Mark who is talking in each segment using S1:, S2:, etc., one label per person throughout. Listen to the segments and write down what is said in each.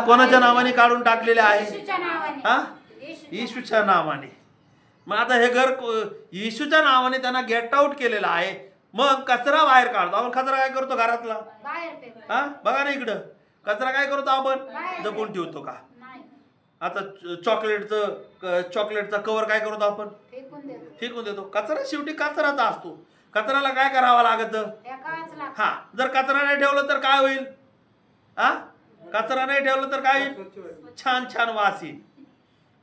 S1: कोणाच्या नावाने काढून टाकलेले आहे?
S2: येशूच्या नावाने.
S1: हा, येशूच्या नावाने. मग आता हे घर येशूच्या नावाने त्यांना गेट आउट केलेलं आहे. मग कचरा बाहेर काढतो आपण. कचरा काय करतो घरातला?
S2: बाहेर फेकतो.
S1: हा, बघा ना इकडं कचरा काय करतो आपण? जपून ठेवतो का?
S2: नाही,
S1: आता चॉकलेटचा कवर काय करतो आपण?
S2: फेकून देतो.
S1: फेकून देतो. कचरा शेवटी कचराचा असतो. कचऱ्याला काय करावं लागत?
S2: फेकावंच लागतं.
S1: हा, जर कचरा नाही ठेवलं तर काय होईल? हा, कचरा नाही ठेवलं तर काय होईल? छान छान वास येईल.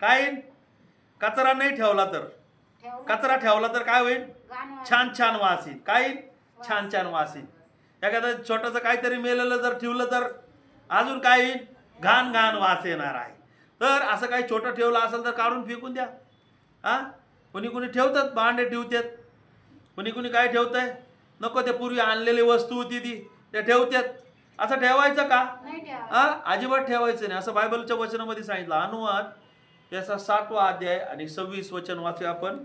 S1: काय येईल? कचरा नाही ठेवला तर, कचरा ठेवला तर काय होईल? छान छान वास येईल. काय येईल? छान छान वास येईल. एखादं छोटंसं काहीतरी मेलेलं जर ठेवलं तर अजून काय येईल? घाण घाण वास येणार आहे. तर असं काही छोटं ठेवलं असेल तर काढून फेकून द्या. हा, कोणी कोणी ठेवतात, भांडे ठेवतात. कोणी कोणी काय ठेवतंय? नको ते पूर्वी आणलेली वस्तू होती ती ते ठेवतात. असं ठेवायचं का? हा, अजिबात ठेवायचं नाही. असं बायबलच्या वचनामध्ये सांगितलं. अनुवाद याचा 7वा अध्याय आणि 26 वचन वाचूया आपण.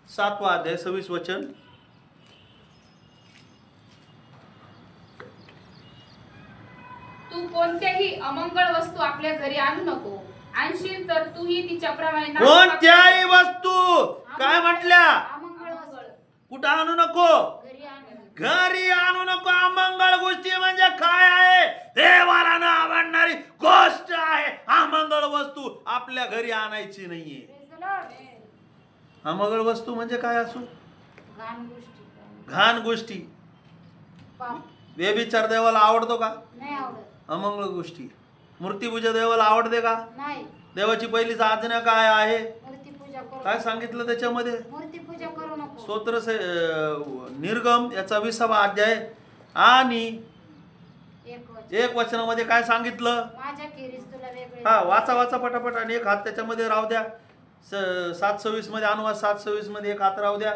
S1: 7वा अध्याय 26 वचन.
S3: तू कोणत्याही अमंगळ वस्तू आपल्या घरी आणू नको. आणशील तर तूही तिच्याप्रमाणे
S1: कोणत्याही वस्तू काय म्हटल्या?
S2: अमंगळ वस्तू
S1: कुठं आणू नको?
S2: घरी आणू.
S1: घरी आणू नको. अमंगळ गोष्टी म्हणजे काय आहे? देवाला न आवडणारी गोष्ट आहे. अमंगळ वस्तू आपल्या घरी आणायची नाहीये.
S2: Praise the Lord.
S1: अमंगळ वस्तू म्हणजे काय असू?
S2: घाण गोष्टी.
S1: घाण गोष्टी.
S2: पाप.
S1: व्यभिचार देवाला आवडतो का?
S2: नाही आवडत.
S1: अमंगळ गोष्टी. मूर्तीपूजा देवाला आवडते का?
S2: नाही.
S1: देवाची पहिलीच आज्ञा काय आहे?
S2: मूर्ती पूजा करू.
S1: काय सांगितलं त्याच्यामध्ये?
S2: मूर्ती पूजा करू नको.
S1: स्तोत्र निर्गम याचा 20वा अध्याय आणि
S2: एक वचन.
S1: 1 वचनामध्ये काय सांगितलं?
S2: माझ्या खेरीस तुला वेगळे.
S1: हा, वाचा पटापट आणि एक हात त्याच्यामध्ये राहू द्या. 7:26 मध्ये अनुवाद 7:26 मध्ये एक हात राहू द्या.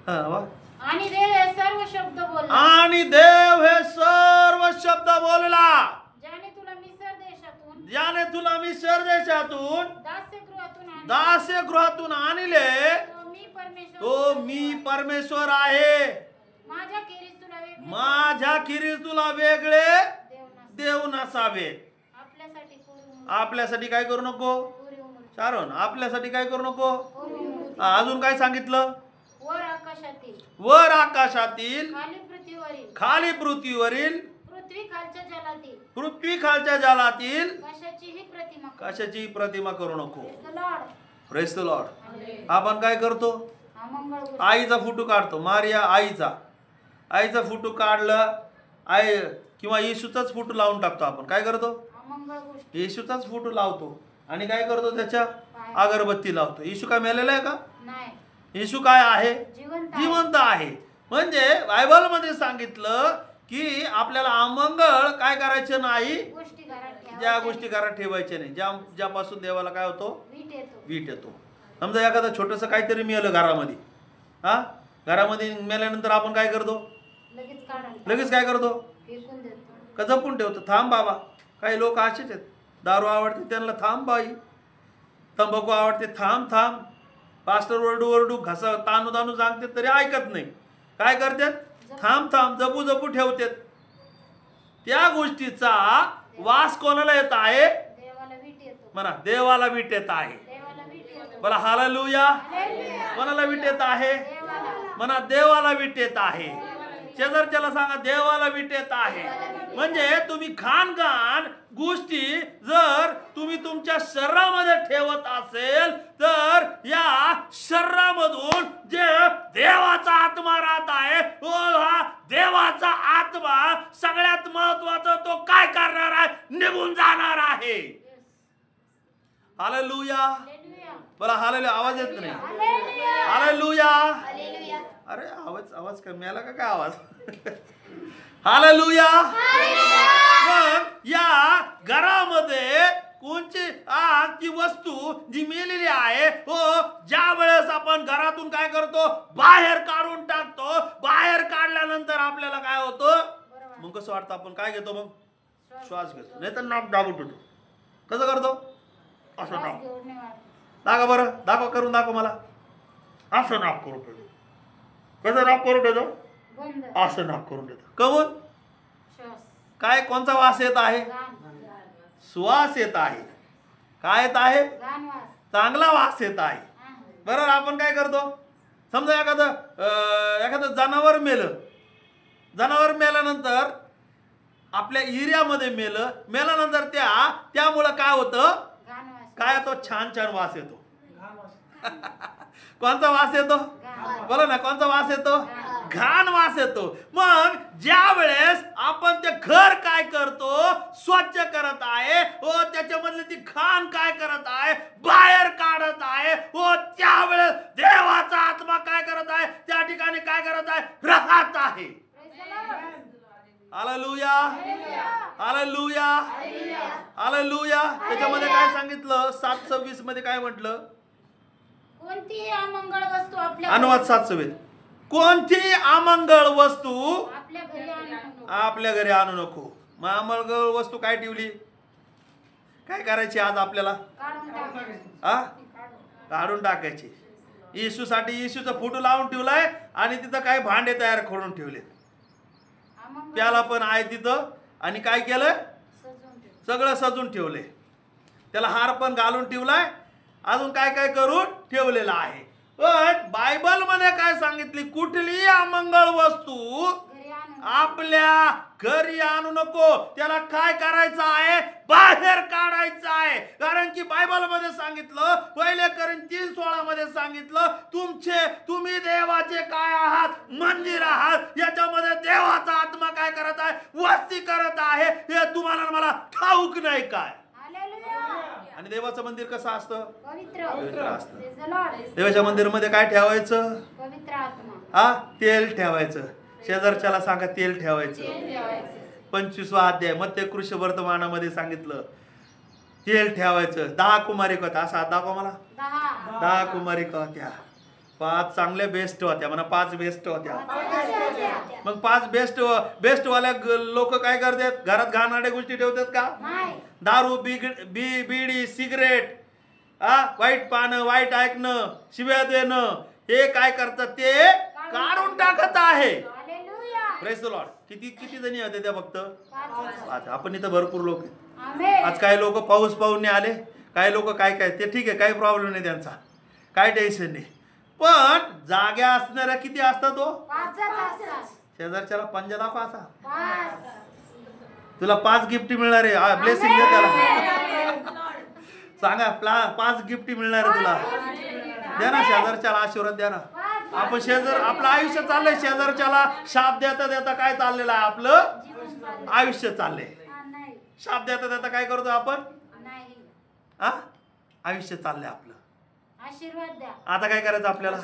S1: हा, वा.
S2: आणि देव हे सर्व शब्द बोलला.
S1: आणि देव हे सर्व शब्द बोलला.
S2: ज्याने तुला मिसर देशातून,
S1: ज्याने तुला मिसर देशातून,
S2: दास्यगृहातून आणले.
S1: दास्यगृहातून आणले, तो मी परमेश्वर आहे.
S2: माझ्या खेरीस तुला वेगळे.
S1: माझ्या खिरीस तुला वेगळे देव नसावे.
S2: आपल्यासाठी कोरू.
S1: आपल्यासाठी काय करू नको? शारोन, आपल्यासाठी काय करू नको?
S2: कोरू.
S1: अजून काय सांगितलं?
S2: वर आकाशातील,
S1: वर आकाशातील,
S2: खाली पृथ्वीवरील,
S1: खाली पृथ्वीवरील,
S2: पृथ्वी खालच्या जलातील,
S1: पृथ्वी खालच्या जलातील
S2: कशाचीही प्रतिमा.
S1: कशाची प्रतिमा करू नको.
S2: Praise the Lord.
S1: Praise the Lord. आपण काय करतो?
S2: अमंगळ गोष्टी.
S1: आईचा फोटो काढतो. मारिया आईचा फोटो काढलं. आई किंवा येशूचाच फोटो लावून टाकतो. आपण काय करतो?
S2: अमंगळ गोष्टी.
S1: येशूचाच फोटो लावतो आणि काय करतो? त्याच्या अगरबत्ती लावतो. येशू काय मेलेला आहे का?
S2: नाही.
S1: येशू काय आहे?
S2: जिवंत
S1: आहे. म्हणजे बायबलमध्ये सांगितलं की आपल्याला अमंगळ काय करायचं नाही.
S2: गोष्टी घरात ठेवा.
S1: ज्या गोष्टी घरात ठेवायच्या नाही, ज्यापासून देवाला काय होतो? वीट येतो. समजा एखादं छोटंसं काहीतरी मिळालं घरामध्ये. हा, घरामध्ये मेल्यानंतर आपण काय करतो? लगेच काय करतो?
S2: फेकून देतो.
S1: का जपून ठेवतो? थांब बाबा. काही लोक असेच आहेत. दारू आवडते त्यांना थांब बाई. तंबाखू आवडते थांब. पास्टर ओरडू घसा तानू सांगते तरी ऐकत नाही. काय करतात? थांब जपू ठेवतात. त्या गोष्टीचा वास कोणाला येत आहे?
S2: देवाला वीट येतो.
S1: म्हणा, देवाला वीट येत आहे.
S2: देवाला वीट येतो.
S1: बोला हालेलुया. कोणाला वीट येत आहे? म्हणा, देवाला वीट येत आहे. शेजारच्याला सांगा, देवाला वीट येत आहे. म्हणजे तुम्ही घाण गोष्टी जर तुम्ही तुमच्या शरीरामध्ये ठेवत असेल तर या शरीरामधून जे देवाचा आत्मा राहत आहे, हा देवाचा आत्मा सगळ्यात महत्वाचा तो काय करणार आहे? निघून जाणार आहे. हालेलुया. बोला हालेलुया. आवाज येत नाही. हालेलुया. अरे आवाज कमी आला का? काय आवाज? हालेलुया. मग या घरामध्ये कोणची ती वस्तू जी मेलेली आहे, ज्या वेळेस आपण घरातून काय करतो? बाहेर काढून टाकतो. बाहेर काढल्यानंतर आपल्याला काय होतं? मग कसं वाटतं? आपण काय घेतो? मग श्वास घेतो. नाही तर नाक दाबून ठेवतो. कसं करतो? असं नाक दाखवा बरं. करून दाखव मला. असं नाक करू. कसं नाक करून देतो?
S2: बंद.
S1: असं नाक करून देतो. कमून
S2: श्वास.
S1: काय कोणचा वास येत आहे?
S2: घाण.
S1: सुवास येत आहे. काय येत आहे?
S2: घाण वास.
S1: चांगला वास येत आहे.
S2: हा.
S1: बरोबर. आपण काय करतो? समजा एखादं जनावर मेलं. जनावर मेल्यानंतर आपल्या एरियामध्ये मेल्यानंतर त्यामुळं काय होतं?
S2: घाण वास.
S1: काय येतो? छान छान वास येतो. कोणता वास येतो?
S2: घाण.
S1: बोला ना, कोणता वास येतो?
S2: घाण.
S1: घाण वास येतो. मग ज्या वेळेस आपण ते घर काय करतो? स्वच्छ करत आहे व त्याच्यामधली ती घाण काय करत आहे? बाहेर काढत आहे. व त्यावेळेस देवाचा आत्मा काय करत आहे? त्या ठिकाणी काय करत आहे? राहत आहे.
S2: Praise the Lord.
S1: Hallelujah, hallelujah, hallelujah. त्याच्यामध्ये काय सांगितलं? 7:26 मध्ये काय म्हटलं?
S2: कोणतीही अमंगळ वस्तू आपल्या
S1: अनुवाद 7:26. कोणती अमंगळ वस्तू
S2: आपल्या घरी आणू नको.
S1: आपल्या घरी आणू नको. मग अमंगळ वस्तू काय ठेवली? काय करायची आज आपल्याला?
S2: काढून टाकायची.
S1: हा, काढून टाकायची. येशूचा फोटो लावून ठेवलाय आणि तिथं काय भांडे तयार करून ठेवले.
S2: अमंगळ
S1: त्याला पण आहे तिथं. आणि काय केलं?
S2: सजवून ठेव.
S1: सगळं सजून ठेवले. त्याला हार पण घालून ठेवलाय. अजून काय काय करून ठेवलेलं आहे. पण बायबल मध्ये काय सांगितली? कुठलीही अमंगळ वस्तू
S2: घरी आणू.
S1: आपल्या घरी आणू नको. त्याला काय करायचं आहे? बाहेर काढायचं आहे. कारण की बायबल मध्ये सांगितलं, पहिले कोरिन्थी 3:16 मध्ये सांगितलं, तुम्ही देवाचे काय आहात? मंदिर आहात. याच्यामध्ये देवाचा आत्मा काय करत आहे? वस्ती करत आहे. हे तुम्हाला मला ठाऊक नाही काय?
S2: हालेलुया.
S1: आणि देवाचं मंदिर कसं असतं?
S2: पवित्र.
S1: पवित्र असतं.
S2: Praise the Lord.
S1: देवाच्या मंदिरामध्ये काय ठेवायचं?
S2: पवित्र आत्मा.
S1: हा, तेल ठेवायचं. शेजारच्याला सांगा तेल ठेवायचं. 25वा अध्याय मध्य कृष्ण वर्तमानामध्ये सांगितलं तेल ठेवायचं. 10 कुमारिका होत्या. असा हात दाखवा मला. 10 कुमारिका होत्या. 5 चांगल्या बेस्ट होत्या. म्हणा 5 बेस्ट होत्या. मग 5 बेस्ट वाल्या लोक काय करतात? घरात घाणाऱ्या गोष्टी ठेवतात का?
S2: नाही.
S1: दारू, बिडी, सिगरेट, वाईट पाहणं, वाईट ऐकणं, शिव्या देणं, हे काय करतात? ते काढून टाकत आहे.
S2: हालेलुया.
S1: Praise the Lord. किती जणी होते त्या? फक्त
S2: 5.
S1: 5. आपण इथं भरपूर लोक आहेत.
S2: आमेन.
S1: आज काही लोक पाऊस पाहून नाही आले. काही लोक काय ते ठीक आहे, काही प्रॉब्लेम नाही त्यांचा, काय टेन्शन नाही. पण जाग्या असणाऱ्या किती असतात?
S2: 5च असतात.
S1: शेजारच्याला पंजा दाखवा असा.
S2: 5.
S1: तुला 5 गिफ्ट मिळणार आहे. ब्लेसिंग दे त्याला. सांगा 5 गिफ्ट मिळणार आहे तुला. द्या ना शेजारच्याला आशीर्वाद द्या ना. आपण आपलं आयुष्य चाललंय. शेजारच्याला शाप देता देता काय चाललेलं आहे? आपलं आयुष्य चाललंय.
S2: नाही.
S1: शाप देता देता काय करतो आपण?
S2: नाही.
S1: हा, आयुष्य चाललंय आपलं.
S2: आशीर्वाद द्या.
S1: आता काय करायचं आपल्याला?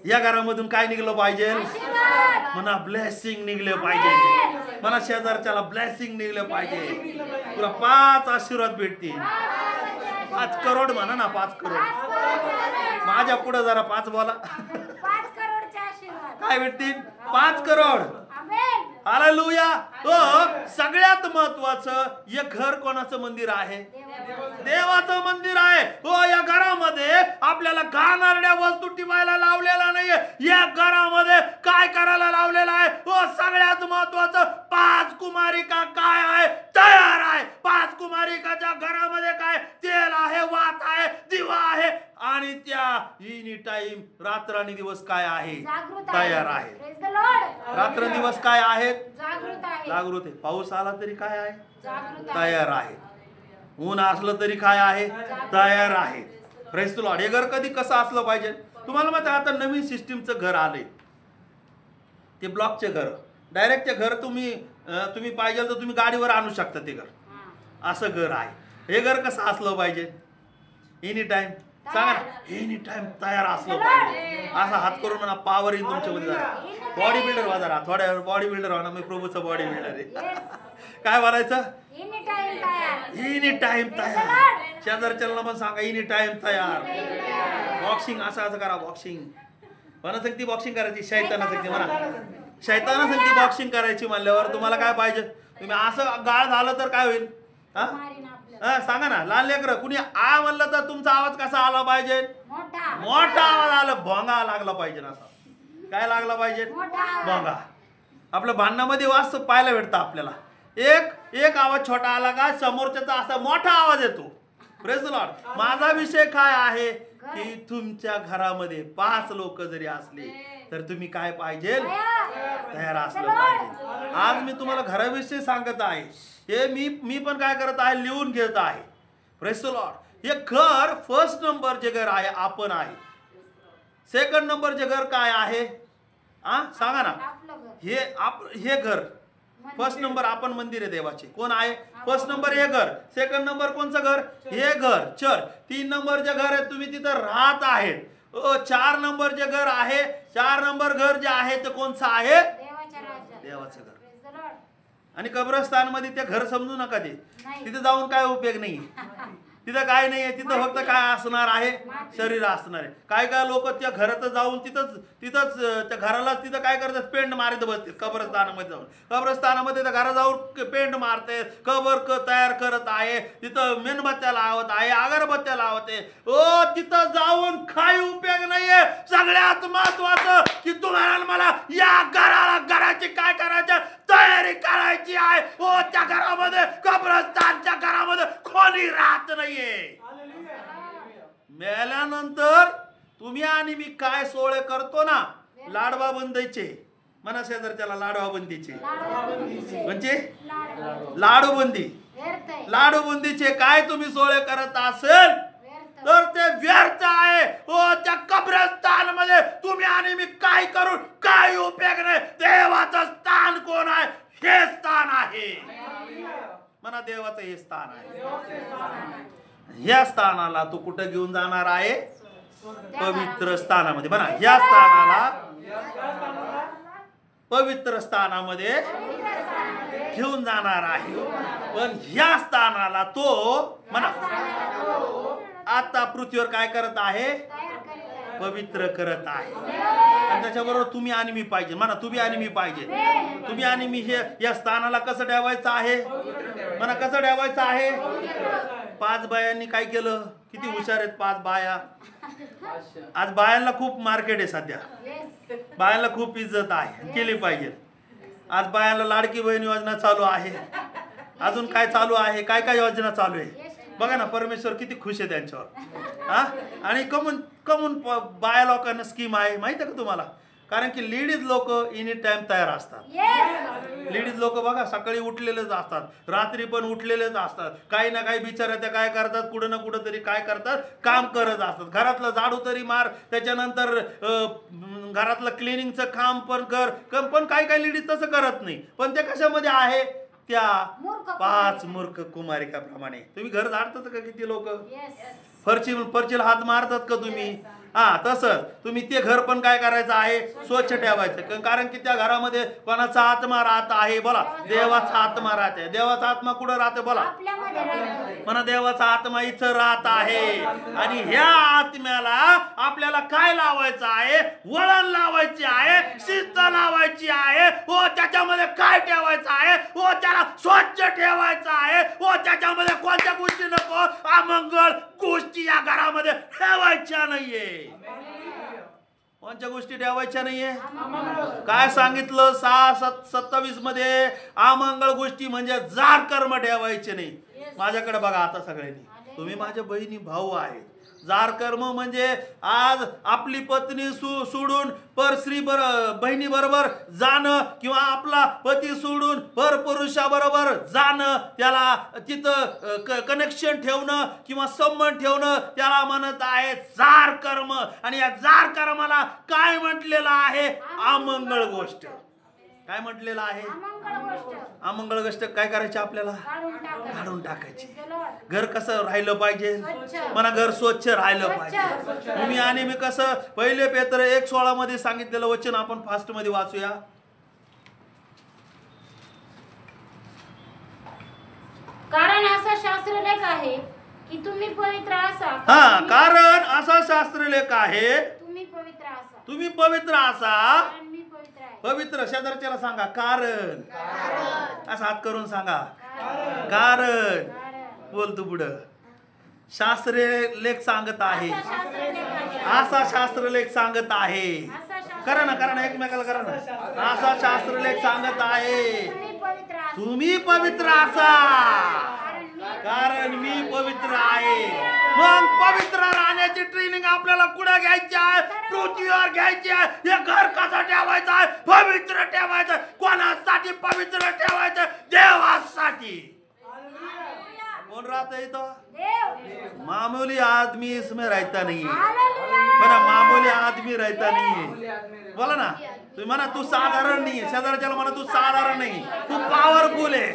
S1: या घरामधून काय निघलं पाहिजे?
S2: आशीर्वाद.
S1: म्हणा ब्लेसिंग निघलं पाहिजे. म्हणा शेजारच्याला ब्लेसिंग निघलं पाहिजे. तुला 5 आशीर्वाद भेटतील. 5 करोड म्हणा ना. 5 करोड. माझ्या पुढे जरा 5 बोला.
S2: 5 करोडचे आशीर्वाद.
S1: काय भेटतील? 5 करोड.
S2: आमेन.
S1: हालेलुया. सगळ्यात महत्वाचं, हे घर कोणाचं मंदिर आहे? देवाचं मंदिर आहे. या घरामध्ये आपल्याला घाणेरड्या वस्तू ठेवायला लावलेला नाहीये. या घरामध्ये काय करायला लावलेलं आहे? सगळ्यात महत्वाचं, 5 कुमारिका काय आहे? तयार आहे. 5 कुमारिकाच्या घरामध्ये काय? तेल आहे, वात आहे, दिवा आहे आणि त्या एनी टाइम रात्र आणि दिवस काय आहे?
S2: जागृत
S1: तयार आहे.
S2: Praise the Lord.
S1: रात्र दिवस काय आहेत?
S2: जागृत आहे.
S1: जागृत आहे. पाऊस आला तरी काय आहे?
S2: जागृत आहे.
S1: तयार आहे. ऊन असलं तरी काय आहे? तयार आहे. Praise the Lord. हे घर कधी कसं असलं पाहिजे? तुम्हाला माहिती आहे, आता नवीन सिस्टीमचं घर आलंय. ते ब्लॉकचे घर. डायरेक्ट ते घर तुम्ही पाहिजे तर तुम्ही गाडीवर आणू शकता. ते घर असं घर आहे. हे घर कसं असलं पाहिजे? Any time. सांगा ना, एनी टाइम तयार असलं पाहिजे. असा हात करून म्हणा, पॉवर येईल तुमच्यामध्ये. बॉडी बिल्डर व्हा जरा. थोड्या बॉडी बिल्डर व्हा ना. मी प्रभूचा बॉडी बिल्डर आहे. काय म्हणायचं?
S2: एनी टाइम तयार.
S1: एनी टाइम तयार. शेजारच्याला पण सांगा एनी टाइम तयार. बॉक्सिंग असं करा. बॉक्सिंग म्हणा सांगती बॉक्सिंग करायची. शैताना सांगते म्हणा. शैताना सांगते बॉक्सिंग करायची म्हणल्यावर तुम्हाला काय पाहिजे? तुम्ही असं गाळ झालं तर काय होईल? सांगा ना. लहान लेकरं कुणी आ म्हणलं तर तुमचा आवाज कसा आला पाहिजे?
S2: मोठा.
S1: मोठा आवाज आला. भोंगा लागला पाहिजे असा. काय लागला पाहिजे?
S2: मोठा आवाज.
S1: बघा आपल्या भांडणामध्ये वास्तव पाहायला भेटतं आपल्याला. एक एक आवाज छोटा आला का समोरच्याचा असा मोठा आवाज येतो. Praise the Lord. माझा विषय काय आहे की तुमच्या घरामध्ये 5 लोक जरी असले तर तुम्ही काय पाहिजे? तयार असलं पाहिजे. आज मी तुम्हाला घराविषयी सांगत आहे. हे मी पण काय करत आहे? लिहून घेत आहे. Praise the Lord. हे घर फर्स्ट नंबर जे घर आहे आपण आहे. सेकंड नंबर जे घर काय आहे? सांगा ना.
S2: आपलं घर.
S1: हे घर फर्स्ट नंबर आपण मंदिर आहे देवाचे. कोण आहे? फर्स्ट नंबर हे घर. सेकंड नंबर कोणचं घर? हे घर चर्च. 3 नंबर जे घर आहे तुम्ही तिथं राहत आहेत. 4 नंबर जे घर आहे, 4 नंबर घर जे आहे ते कोणचं आहे?
S2: देवाच्या राज्यात.
S1: देवाचं घर.
S2: Praise the Lord.
S1: आणि कब्रस्तान मध्ये ते घर समजू नका ते.
S2: नाही.
S1: तिथे जाऊन काय उपयोग नाही. तिथं काय नाहीये. तिथं फक्त काय असणार आहे? शरीर असणार आहे. काय लोक त्या घरात जाऊन तिथंच त्या घराला तिथं काय करतात? पेंट मारत बसतात कब्रस्तानामध्ये जाऊन. कब्रस्तानामध्ये त्या घरा जाऊन पेंट मारते. तयार करत आहे. तिथं मेणबत्त्या लावत आहे, अगरबत्त्या लावते. तिथं जाऊन काही उपयोग नाहीये. सगळ्यात महत्वाचं की तुम्हाला मला या घराची काय करायचं? तयारी करायची आहे. त्या घरामध्ये कब्रस्तानच्या घरामध्ये कोणी राहत नाहीये. मेल्यानंतर तुम्ही आणि मी काय सोहळे करतो ना? लाडवा बंदीचे. म्हणा शेजारच्याला लाडवा बंदीचे. म्हणजे लाडूबंदी.
S2: व्यर्थ आहे.
S1: लाडूबंदीचे काय तुम्ही सोहळे करत असेल
S2: व्यर्थ.
S1: तर ते व्यर्थ आहे. त्या कब्रस्तान मध्ये तुम्ही आणि मी काय करून काय उपयोग नाही. देवाचं स्थान कोण आहे? हे स्थान आहे. म्हणा देवाचं हे स्थान आहे. या स्थानाला तू कुठं घेऊन जाणार आहे? पवित्र स्थानामध्ये. म्हणा या स्थानाला पवित्र स्थानामध्ये घेऊन जाणार आहे. पण ह्या स्थानाला तो म्हणा आता पृथ्वीवर काय करत आहे? पवित्र करत आहे. आणि त्याच्याबरोबर तुम्ही आणि मी पाहिजे. म्हणा तुम्ही आणि मी पाहिजे. तुम्ही आणि मी हे या स्थानाला कसं ठेवायचं आहे? म्हणा कसं ठेवायचं आहे? 5 बायांनी काय केलं? किती हुशार आहेत 5 बाया. आज बायांना खूप मार्केट आहे सध्या. बायांना खूप इज्जत आहे, केली पाहिजे. आज बायांना लाडकी बहीण योजना चालू आहे. अजून काय चालू आहे? काय काय योजना चालू आहे बघा ना. परमेश्वर किती खुश आहे त्यांच्यावर. आणि कमून बाया लोकांना स्कीम आहे माहिती आहे का तुम्हाला? कारण की लेडीज लोक एनी टाइम तयार असतात. लेडीज लोक बघा सकाळी उठलेलेच असतात, रात्री पण उठलेलेच असतात. काही ना काही बिचारा त्या काय करतात? कुठं ना कुठं तरी काय करतात? काम करत असतात. घरातलं झाडू तरी मार, त्याच्यानंतर घरातलं क्लिनिंगचं काम पण कर. पण काही लेडीज तसं करत नाही. पण ते कशामध्ये आहे? त्या 5 मूर्ख कुमारिकाप्रमाणे. तुम्ही घर झाडतात का? किती लोक फरचीला हात मारतात का तुम्ही? तसंच तुम्ही ते घर पण काय करायचं आहे? स्वच्छ ठेवायचं. कारण की त्या घरामध्ये कोणाचा आत्मा राहत आहे? बोला देवाचा आत्मा राहते. देवाचा आत्मा कुठं राहते? बोला म्हणा देवाचा आत्मा इथं राहत आहे. आणि ह्या आत्म्याला आपल्याला काय लावायचं आहे? वळण लावायची आहे, शिस्त लावायची आहे. त्याच्यामध्ये काय ठेवायचं आहे? त्याला स्वच्छ ठेवायचं आहे. त्याच्यामध्ये कोणत्या गोष्टी नको? अमंगळ गोष्टी या घरामध्ये ठेवायच्या नाहीये. कोणत्या गोष्टी ठेवायच्या नाहीये? काय सांगितलं 6:27 मध्ये? अमंगळ गोष्टी म्हणजे जार कर्म ठेवायचे नाही. माझ्याकडे बघा आता सगळ्यांनी. तुम्ही माझ्या बहिणी भाऊ आहेत. जार कर्म म्हणजे आज आपली पत्नी सोडून परस्त्री बहिणी बरोबर जाणं किंवा आपला पती सोडून परपुरुषाबरोबर जाणं, त्याला तिथं कनेक्शन ठेवणं किंवा संबंध ठेवणं, त्याला म्हणत आहे जार कर्म. आणि या जार कर्माला काय म्हटलेलं आहे? अमंगळ गोष्ट. काय म्हटलेलं आहे? अमंगळ गोष्ट काय करायची? आपल्याला काढून टाकायची. घर कसं राहिलं पाहिजे? मला घर स्वच्छ राहिलं पाहिजे. तुम्ही आणि मी कसं? पहिले पेत्र 1:16 मध्ये सांगितलेलं वचन आपण फास्ट मध्ये वाचूया.
S2: कारण असा शास्त्रलेख आहे की तुम्ही पवित्र असा.
S1: कारण असा शास्त्रलेख आहे तुम्ही पवित्र असा. पवित्र. शेजारच्याला सांगा कारण. असा हात करून सांगा कारण. बोल तू पुढं. शास्त्रलेख सांगत आहे. असा शास्त्रलेख सांगत आहे. करा ना एकमेकाला करा ना. असा शास्त्रलेख सांगत आहे तुम्ही पवित्र असा कारण मी पवित्र आहे. मग पवित्र राहण्याची ट्रेनिंग आपल्याला कुठे घ्यायची आहे? पृथ्वीवर घ्यायची आहे. हे घर कसं ठेवायचं आहे? पवित्र ठेवायचं. कोणासाठी पवित्र ठेवायचं? देवासाठी. कौन रहता है इथं? मामूली आदमी इसमें रहता नहीं है. बना मामूली आदमी रहता नहीं है. बोला ना तुम्ही म्हणा तू साधारण नाही आहे. शेजारच्याला म्हणा तू साधारण नाही, तू पॉवरफुल आहे.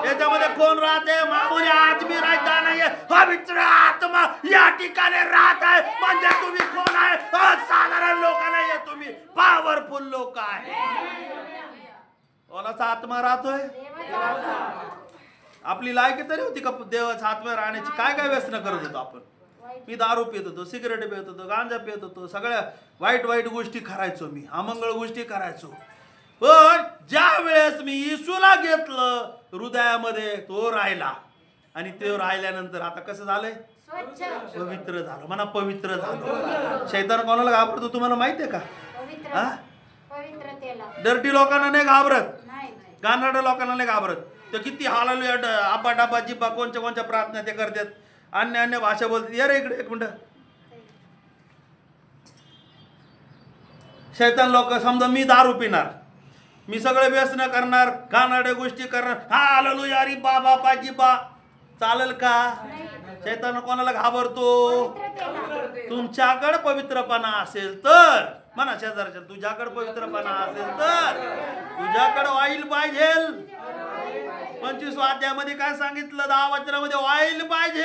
S1: याच्यामध्ये कोण राहते? मामूली आदमी राहता नाहीये, पवित्र आत्मा या ठिकाणी राहत आहे. म्हणजे तुम्ही कोण आहे? असाधारण लोक नाहीये, तुम्ही पॉवरफुल लोक आहे. कोणाचा आत्मा राहतोय? आपली लायकी तरी होती का देवाच्या आत्मा राहण्याची? काय काय व्यसन करत होतो आपण? मी दारू पित होतो, सिगरेट पित होतो, गांजा पित होतो, सगळ्या वाईट गोष्टी करायचो, मी अमंगळ गोष्टी करायचो. पण ज्या वेळेस मी येशूला घेतलं हृदयामध्ये, तो राहिला. आणि तो राहिल्यानंतर आता कसं झालंय? पवित्र झालं. म्हणा पवित्र झालं. शैतान कोणाला घाबरतो तुम्हाला माहितीये का? डर्टी लोकांना नाही घाबरत, गाणाऱ्या लोकांना नाही घाबरत. ते किती हालालुया आबा डाबा जिब्बा कोणच्या प्रार्थना ते करतात, अन्य भाषा बोलतात. ये रे इकडे एक मिनिट. शैतान लोक समजा मी दारू पिणार, मी सगळे व्यसन करणार, गाणाऱ्या गोष्टी करणार, हालेलुया रे बाबा पाजिबा, चालेल का? शैतान कोणाला घाबरतो? तुमच्याकडे पवित्रपणा असेल तर. म्हणा शेजारच्या, तुझ्याकडे पवित्रपणा असेल तर. तुझ्याकडे ऑइल पाहिजे. 25 अध्यायामध्ये काय सांगितलं? 10 वचनामध्ये ऑइल पाहिजे.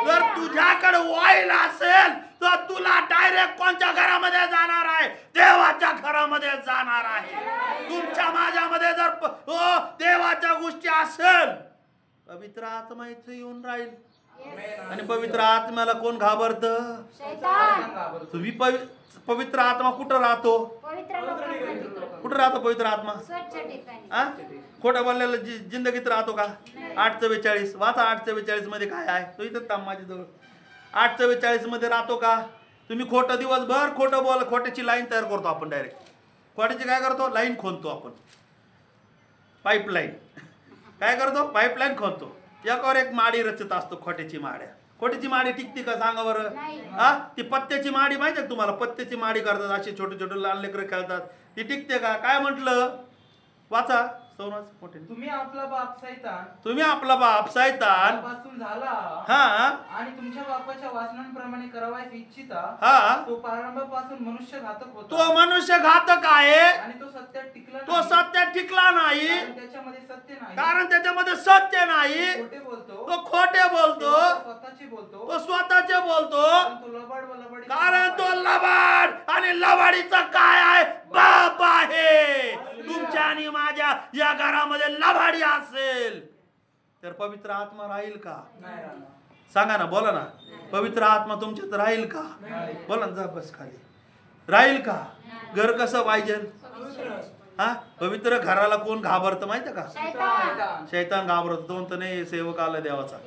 S1: जर तुझ्याकडे ऑइल असेल तर तुला डायरेक्ट कोणत्या घरामध्ये जाणार आहे? देवाच्या घरामध्ये जाणार आहे. तुमच्या माझ्यामध्ये जर देवाच्या गोष्टी असेल, पवित्र आत्मा इथे येऊन राहील. आणि पवित्र आत्म्याला कोण घाबरत? तुम्ही पवित्र आत्मा कुठं राहतो? कुठं राहतो पवित्र आत्मा? खोटं बोललेला जिंदगीत राहतो का? 8:44 वाचा. 8:44 मध्ये काय आहे? तो इथं थांब माझ्याजवळ. 8:44 मध्ये राहतो का? तुम्ही खोटं दिवसभर खोटं बोल, खोट्याची लाईन तयार करतो आपण. डायरेक्ट खोट्याची काय करतो? लाईन खोदतो आपण. पाईपलाईन काय करतो? पाईपलाईन खोदतो. एकावर एक माडी रचत असतो खोट्याची माड्या. खोट्याची माडी टिकते का सांगा बरं? ती पत्त्याची माडी माहिती आहे तुम्हाला? पत्त्याची माडी करतात, अशी छोटे छोटे लहान लेकरं खेळतात. ती टिकते का? काय म्हटलं? वाचा.
S4: तुम्ही आपला बाप सैतान,
S1: तुम्ही आपला बाप सैतान
S4: पासून झाला, आणि तुमच्या बापाच्या वासनांप्रमाणे करावयास इच्छिता, तो प्रारंभापासून मनुष्य घातक होता.
S1: तो मनुष्य घातक आहे
S4: आणि तो
S1: सत्यात टिकला नाही.
S4: त्याच्यामध्ये सत्य नाही.
S1: कारण त्याच्यामध्ये सत्य नाही.
S4: खोटे बोलतो.
S1: तो खोटे बोलतो.
S4: स्वतःचे बोलतो.
S1: तो स्वतःचे बोलतो. कारण तो लबाड आणि लबाडीचा काय आहे? बाप आहे. तुमच्या आणि माझ्या या घरामध्ये लबाडी असेल तर पवित्र आत्मा राहील का? सांगा ना, बोला ना. पवित्र आत्मा तुमच्यात राहील का? बोला ना. जा बस खाली. राहील का? घर कसं पाहिजे? पवित्र घराला कोण घाबरतं माहितीये का? शैतान घाबरतो. तो म्हणतो नाही सेवक आला देवाचा.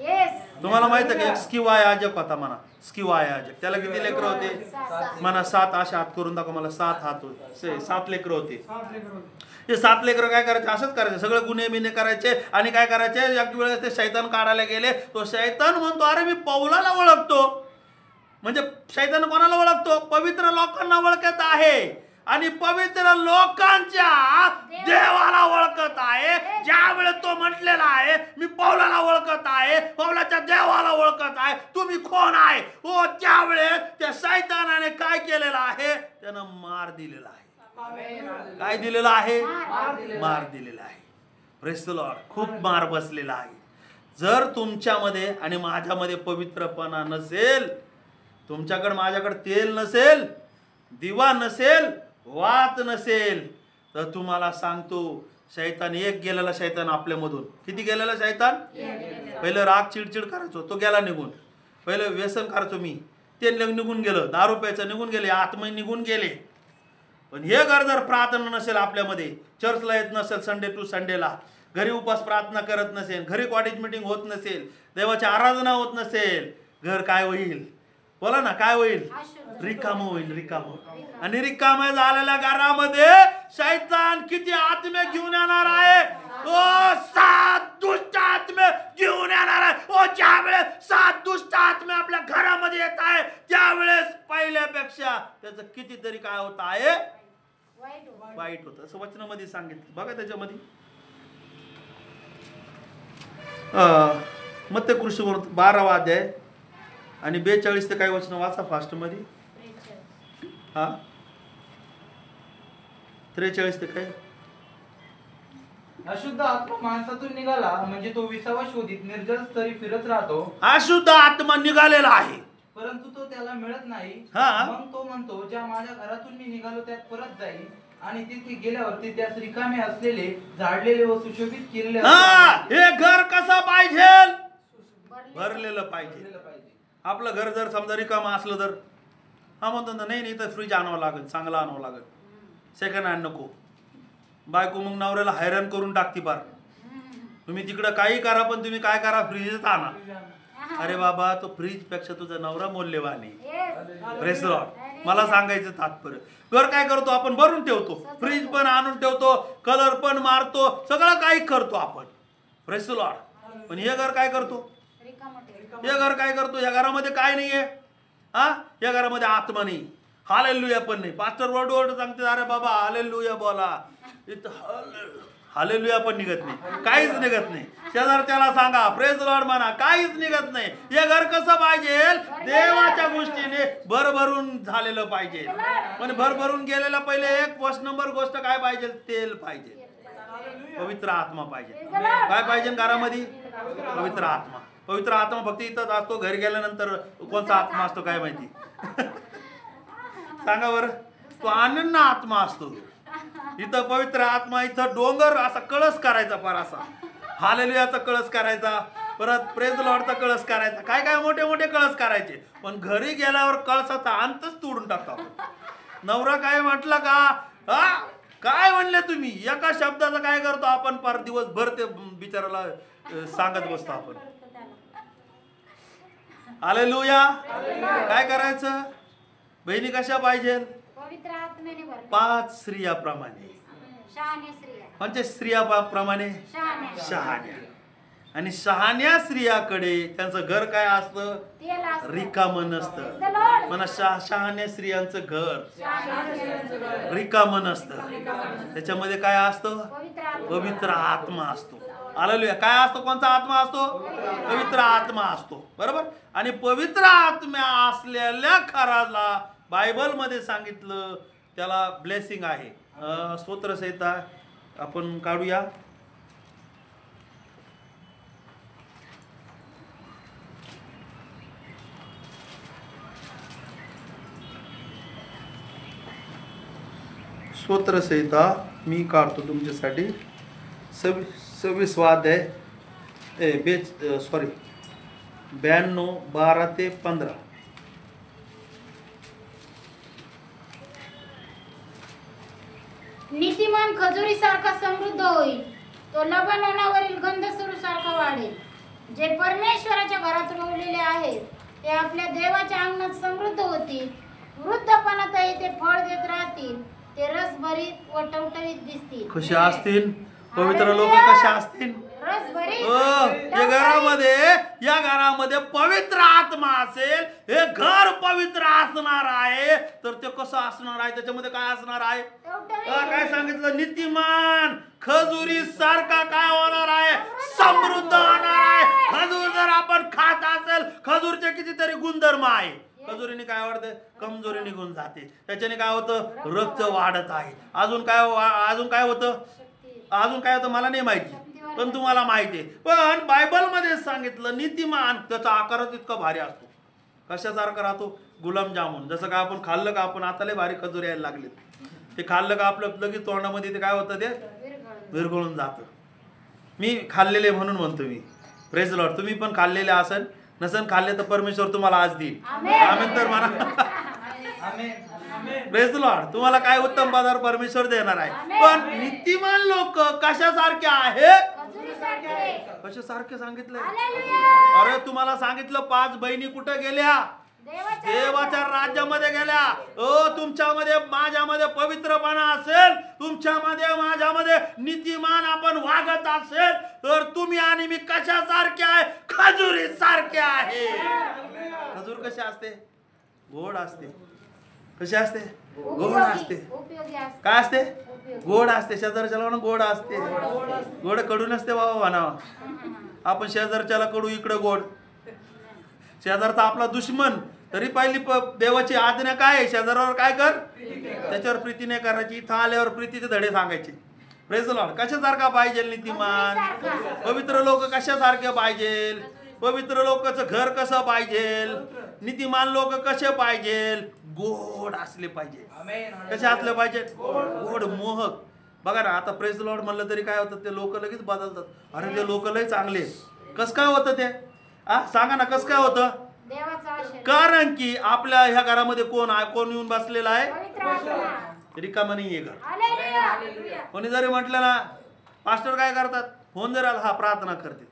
S1: तुम्हाला माहिती आहे का? एक स्किवा याजक होता म्हणा. स्किवा याजक. त्याला किती लेकरं होते म्हणा? 7. अशा हात करून दाखव मला. 7 हात होते. 7 लेकरं होते. हे 7 लेकरं काय करायचे? असंच करायचे. सगळे गुन्हे बिने करायचे. आणि काय करायचे? एक वेळेस ते शैतान काढायला गेले. तो शैतान म्हणतो अरे मी पौलाला ओळखतो. म्हणजे शैतान कोणाला ओळखतो? पवित्र लोकांना ओळखत आहे. आणि पवित्र लोकांच्या देवाला ओळखत आहे. ज्या वेळेस तो म्हटलेला आहे मी पौलाला ओळखत आहे, पौलाच्या देवाला ओळखत आहे, तुम्ही कोण आहे? हो, त्यावेळेस त्या शैतानाने काय केलेलं आहे? त्यानं मार दिलेला आहे. काय दिलेला आहे? मार दिलेला आहे. Praise the Lord. खूप मार बसलेला आहे. जर तुमच्यामध्ये आणि माझ्यामध्ये पवित्रपणा नसेल, तुमच्याकडे माझ्याकडे तेल नसेल, दिवा नसेल, वात नसेल, तर तुम्हाला सांगतो शैतान एक गेलेला शैतान आपल्यामधून. किती गेलेला शैतान? पहिलं राग चिडचिड करायचो, तो गेला निघून. पहिलं व्यसन करायचो मी, ते निघून गेलं. दारू प्यायचं निघून गेले, आत्मा निघून गेले. पण हे घर जर प्रार्थना नसेल आपल्यामध्ये, चर्चला येत नसेल संडे टू संडेला, घरी उपास प्रार्थना करत नसेल, घरी कॉटेज मीटिंग होत नसेल, देवाची आराधना होत नसेल, घर काय होईल? बोला ना, काय होईल?
S2: अशुद्ध.
S1: रिकाम होईल, रिकाम. आणि रिकाम झालेल्या घरामध्ये शैतान किती आत्मे घेऊन येणार आहे? ओ 7 दुष्ट आत्मे घेऊन येणार आहे. ओ ज्यावेळेस 7 दुष्ट आत्मे आपल्या घरामध्ये येत आहे त्यावेळेस पहिल्यापेक्षा त्याचं कितीतरी काय होत आहे?
S2: वाईट होतं.
S1: वाईट होतं. असं वचनामध्ये सांगितलं बघा. त्याच्यामध्ये मत्ते कृषी 12वा अध्याय आणि 42 ते काही वचन वाचा फास्ट मध्ये. हा 43 ते काय?
S4: अशुद्ध आत्मा माणसातून निघाला म्हणजे तो विसावा शोधित निर्जल स्तरी फिरत राहतो.
S1: अशुद्ध आत्मा निघालेला आहे,
S4: परंतु तो त्याला मिळत नाही.
S1: हा.
S4: मग तो म्हणतो, ज्या माझ्या घरातून मी निघालो त्यात परत जाईल. आणि तिथे गेल्यावरती त्यास रिकामे असलेले, झाडलेले व सुशोभित केलेले
S1: हे घर कसं पाहिजे? भरलेलं पाहिजे. आपलं घर जर समजा रिकामं असलं तर हा म्हणतो ना, नाही तर फ्रीज आणावं लागेल, चांगला आणावं लागेल, सेकंड हँड नको. बायको मग नवऱ्याला हैराण करून टाकती पार. तुम्ही तिकडं काही करा पण तुम्ही काय करा, फ्रीजच आणा. अरे बाबा, तो फ्रीज पेक्षा तुझा नवरा मौल्यवान आहे. Press Lord. मला सांगायचं तात्पर्य, घर काय करतो आपण? भरून ठेवतो, फ्रीज पण आणून ठेवतो, कलर पण मारतो, सगळं काही करतो आपण. Press Lord. पण हे घर काय करतो? हे घर काय करतो? या घरामध्ये काय नाहीये. हा, या घरामध्ये आत्मा नाही, हालेलुया पण नाही. पास्टर वर्ड सांगते, अरे बाबा हालेलुया बोला, इथं हालेलुया पण निघत नाही, काहीच निघत नाही. शेजारच्याला सांगा प्रेज लॉर्ड म्हणा, काहीच निघत नाही. हे घर कसं पाहिजे? देवाच्या गोष्टीने भरभरून झालेलं पाहिजे. पण भरभरून गेलेलं पहिले एक 1 नंबर गोष्ट काय पाहिजे? तेल पाहिजे, पवित्र आत्मा पाहिजे. काय पाहिजे घरामध्ये? पवित्र आत्मा. पवित्र आत्मा फक्त इथंच असतो, घरी गेल्यानंतर कोणता आत्मा असतो काय माहिती? सांगा बरं. तो आनंद आत्मा असतो. इथं पवित्र आत्मा, इथं डोंगर असा कळस करायचा, फार असा हालेलुयाचा कळस करायचा, परत प्रेज लॉर्डचा कळस करायचा, काय काय मोठे मोठे कळस करायचे. पण घरी गेल्यावर कळसाचा अंतच तोडून टाकतो. नवरा काय म्हटलं का? हा, काय म्हणले तुम्ही? एका शब्दाचा काय करतो आपण? पार दिवसभर ते बिचाराला सांगत बसतो आपण. हालेलुया. काय करायचं? बहिणी कशा पाहिजे?
S2: पवित्र आत्म्याने भरलेल्या.
S1: 5 स्त्रियाप्रमाणे.
S2: शहाण्या स्त्रिया.
S1: म्हणजे स्त्रियाप्रमाणे
S2: शहाण्या.
S1: शहाण्या. आणि शहाण्या स्त्रियाकडे त्यांचं घर काय असतं?
S2: तेल असतं.
S1: रिकामं नसतं. म्हणा शहाण्या स्त्रियांचं घर रिकामं नसतं. त्याच्यामध्ये काय असतं? पवित्र आत्मा असतो. हालेलुया. काय असतो? कोणता आत्मा असतो? पवित्र आत्मा असतो. बरोबर. आणि पवित्र आत्मा असलेल्या घराला बायबल मध्ये सांगितलं त्याला ब्लेसिंग आहे. स्तोत्रसंहिता आपण काढूया. स्तोत्रसंहिता मी काढतो तुमच्यासाठी. 26वा अध्याय 92 12 ते 15.
S2: नीतिमान खजुरी सारखा समृद्ध होईल, तो लबानोनावरील गंधसरू सारखा वाढेल. जे परमेश्वराच्या घरात रोवलेले आहेत ते आपल्या देवाच्या अंगणात समृद्ध होतील. वृद्धपणातही ते फळ देत राहतील. ते रसभरीत व टवटवीत दिसतील.
S1: कसे असतील? पवित्र लोक कसे असतील?
S2: रसभरीत.
S1: या घरामध्ये पवित्र आत्मा असेल, हे घर पवित्र असणार आहे. तर ते कसं असणार आहे? त्याच्यामध्ये काय असणार आहे? काय सांगितलं? नीतिमान खजुरी सारखा काय होणार आहे? समृद्ध होणार आहे. खजूर जर आपण खात असेल, खजूरचे कितीतरी गुणधर्म आहे. खजुरीने काय वाढते? कमजोरी निघून जाते. त्याच्याने काय होतं? रक्त वाढत आहे. अजून काय होतं? अजून काय होतं मला नाही माहिती, पण तुम्हाला माहिती आहे. पण बायबल मध्ये सांगितलं नीतिमान त्याचा आकारच इतका भारी असतो. कशासारखा राहतो? गुलाबजामुन. जसं काय आपण खाल्लं का, आपण आता लय भारी खजूर यायला लागले, ते खाल्लं का आपलं लगेच तोंडामध्ये ते काय होतं? ते विरघळून जातं. मी खाल्लेले म्हणून म्हणतो मी. Praise Lord. तुम्ही पण खाल्लेले असन, नसन खाल्ले तर परमेश्वर तुम्हाला आज देईल. आमेन तर म्हणा. Praise Lord. तुम्हाला काय उत्तम पदार्थ परमेश्वर देणार आहे. पण नीतिमान लोक कशासारखे आहेत? कशासारखे सांगितले? अरे तुम्हाला सांगितलं 5 बहिणी कुठे गेल्या? देवाच्या राज्यामध्ये गेल्या. तुमच्यामध्ये माझ्यामध्ये पवित्रपणा असेल, तुमच्यामध्ये माझ्यामध्ये नीतिमान आपण वागत असेल तर तुम्ही आणि मी कशासारखे आहे? खजुरी सारखे आहे. खजूर कशी असते? गोड असते. कशी असते? गोड असते. काय असते? गोड असते. शेजारच्याला म्हणा गोड असते. गोड कडू नसते बाबा म्हणावा. आपण शेजारच्याला कडू, इकडे गोड. शेजारचा आपला दुश्मन, तरी पहिली देवाची आज्ञा काय आहे? शेजारावर काय कर, त्याच्यावर प्रीती नाही करायची. इथं आल्यावर प्रीतीचे धडे सांगायचे. Praise the Lord. कशासारखा पाहिजे नीतिमान? पवित्र लोक कशासारखे पाहिजे? पवित्र लोकांचं घर कसं पाहिजे? नीतिमान लोक कसे पाहिजे? गोड असले पाहिजे. कसे असले पाहिजे? गोड, मोहक. बघा ना, आता प्रेज द लॉर्ड म्हणलं तरी काय होतं? ते लोक लगेच बदलतात. अरे ते लोक लय चांगले. कस काय होतं ते? सांगा ना, कस काय होतं? कारण की आपल्या ह्या घरामध्ये कोण येऊन बसलेला आहे? रिकामा नाहीये घर. कोणी जरी म्हटलं ना, पास्टर काय करतात? फोन जर आला, हा प्रार्थना करते.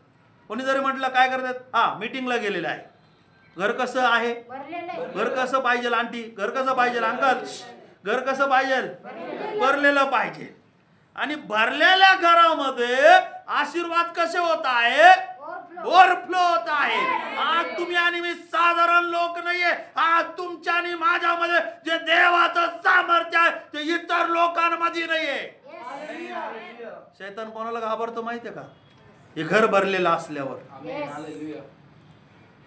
S1: कोणी जरी म्हटलं काय करतात? हा मीटिंगला गेलेला आहे. घर कसं आहे? घर कसं पाहिजे आंटी? घर कसं पाहिजे अंकल? घर कसं पाहिजे? भरलेलं पाहिजे. आणि भरलेल्या घरामध्ये आशीर्वाद कसे होत आहे? ओव्हरफ्लो होत आहे. आज तुम्ही आणि मी साधारण लोक नाहीये. आज तुमच्या आणि माझ्यामध्ये जे देवाचं सामर्थ्य आहे ते इतर लोकांमध्ये नाहीये. शैतान कोणाला घाबरतो माहितीये का? हे घर भरलेलं असल्यावर.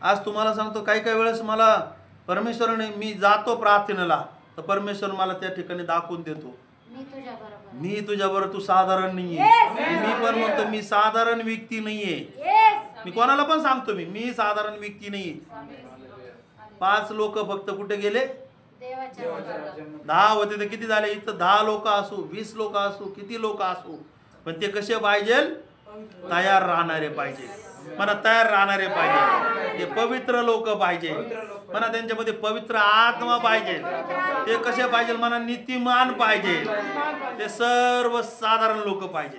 S1: आज तुम्हाला सांगतो, काही काही वेळेस मला परमेश्वराने, मी जातो प्रार्थनेला तर परमेश्वर मला त्या ठिकाणी दाखवून देतो, मी तुझ्याबरोबर, तू साधारण नाहीये. मी पण म्हणतो मी साधारण व्यक्ती नाहीये. मी कोणाला पण सांगतो, मी साधारण व्यक्ती नाहीये. 5 लोक फक्त कुठे गेले? 10 होते तर किती झाले? इथं 10 लोक असू, 20 लोक असू, किती लोक असू, पण ते कसे पाहिजे? तयार राहणारे पाहिजे. मला तयार राहणारे पाहिजे. ते पवित्र लोक पाहिजे. मला त्यांच्यामध्ये पवित्र आत्मा पाहिजे. ते कसे पाहिजे? मला नीतिमान पाहिजे. ते सर्व साधारण लोक पाहिजे.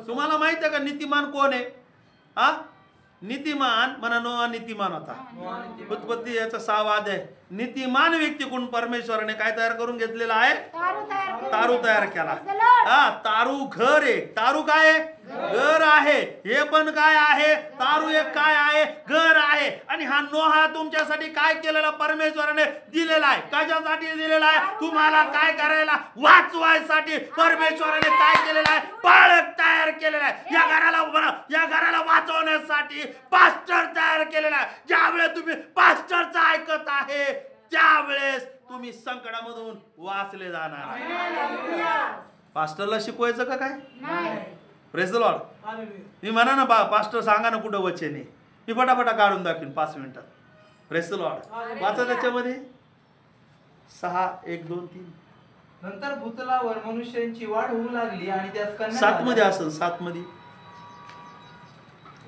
S1: तुम्हाला माहित आहे का नीतिमान कोण आहे? नीतिमान म्हणा, नोआ नीतिमान होता. उत्पत्ती याचा 6 अध्याय. नीतिमान व्यक्ती कोण? परमेश्वराने काय तयार करून घेतलेला आहे? तारू तयार केला. तारू घर आहे. तारू काय आहे? घर आहे. हे पण काय आहे? तारू एक काय आहे? घर आहे. आणि हा नोहा तुमच्यासाठी काय केलेला? परमेश्वराने दिलेला आहे. कशासाठी दिलेला आहे? तुम्हाला काय करायला? वाचवायसाठी परमेश्वराने काय केलेला आहे? बाळक तयार केलेला आहे. या घराला वाचवण्यासाठी पास्टर तयार केलेला आहे. ज्यावेळेस तुम्ही पास्टरचं ऐकत आहे त्यावेळेस तुम्ही संकटामधून वाचले जाणार. पास्टरला शिकवायचं का काय? Praise the Lord. मी म्हणा ना, पास्टर सांगा ना कुठं वचन आहे, मी पटापटा काढून दाखवीन 5 मिनिटात. Praise the Lord. वाचा त्याच्यामध्ये 6, 1, 2, 3.
S4: नंतर भूतलावर मनुष्यांची वाढ होऊ लागली आणि त्यास कन्या
S1: 7 मध्ये असेल, 7 मध्ये.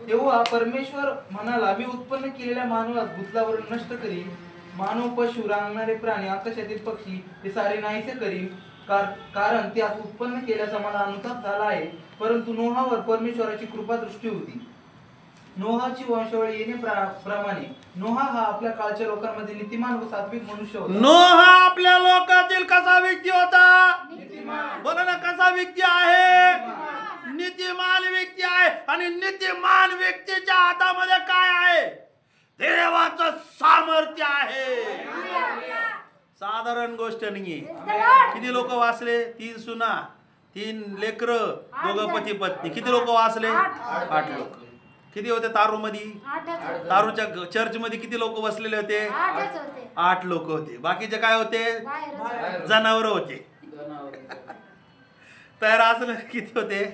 S4: तेव्हा परमेश्वर म्हणाला, मी उत्पन्न केलेल्या मानवास भूतलावर नष्ट करीन. मानव, पशु, रांगणारे प्राणी, आकाशातील पक्षी हे सारे नाहीसे करीन, कारण त्यास उत्पन्न केल्याचा मला अनुताप झाला आहे. परंतु नोहावर परमेश्वराची कृपा दृष्टी होती. नोहाची वंशावळ येण्याप्रमाणे नोहा हा आपल्या काळच्या लोकांमध्ये नीतिमान व सात्विक मनुष्य होता.
S1: नोहा आपल्या लोकातील कसा व्यक्ती होता? बोला ना, कसा व्यक्ती आहे? नीतिमान व्यक्ती आहे. आणि नीतिमान व्यक्तीच्या हातामध्ये काय आहे? देवाचं सामर्थ्य आहे. साधारण गोष्ट नाहीये. किती लोक वाचले? 3 सुना, 3 लेकर, 2 पती पत्नी. किती लोक वाचले? 8 लोक. किती होते तारू मध्ये? तारूच्या चर्च मध्ये किती लोक बसलेले होते? 8 लोक होते. बाकीचे काय होते? जनावर होते. तर असं किती होते?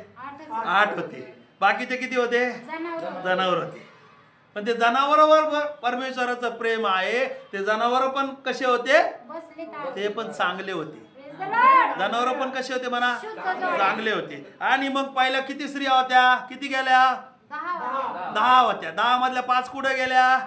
S1: 8 होते. बाकीचे किती होते? जनावर होते. पण ते जनावरांवर परमेश्वराचं प्रेम आहे. ते जनावर पण कसे होते? ते पण चांगले होते. जनावर पण कसे होते म्हणा? चांगले होते. आणि मग पहिल्या किती स्त्रिया होत्या? किती गेल्या? 10 होत्या. 10 मधल्या 5 कुठे गेल्या?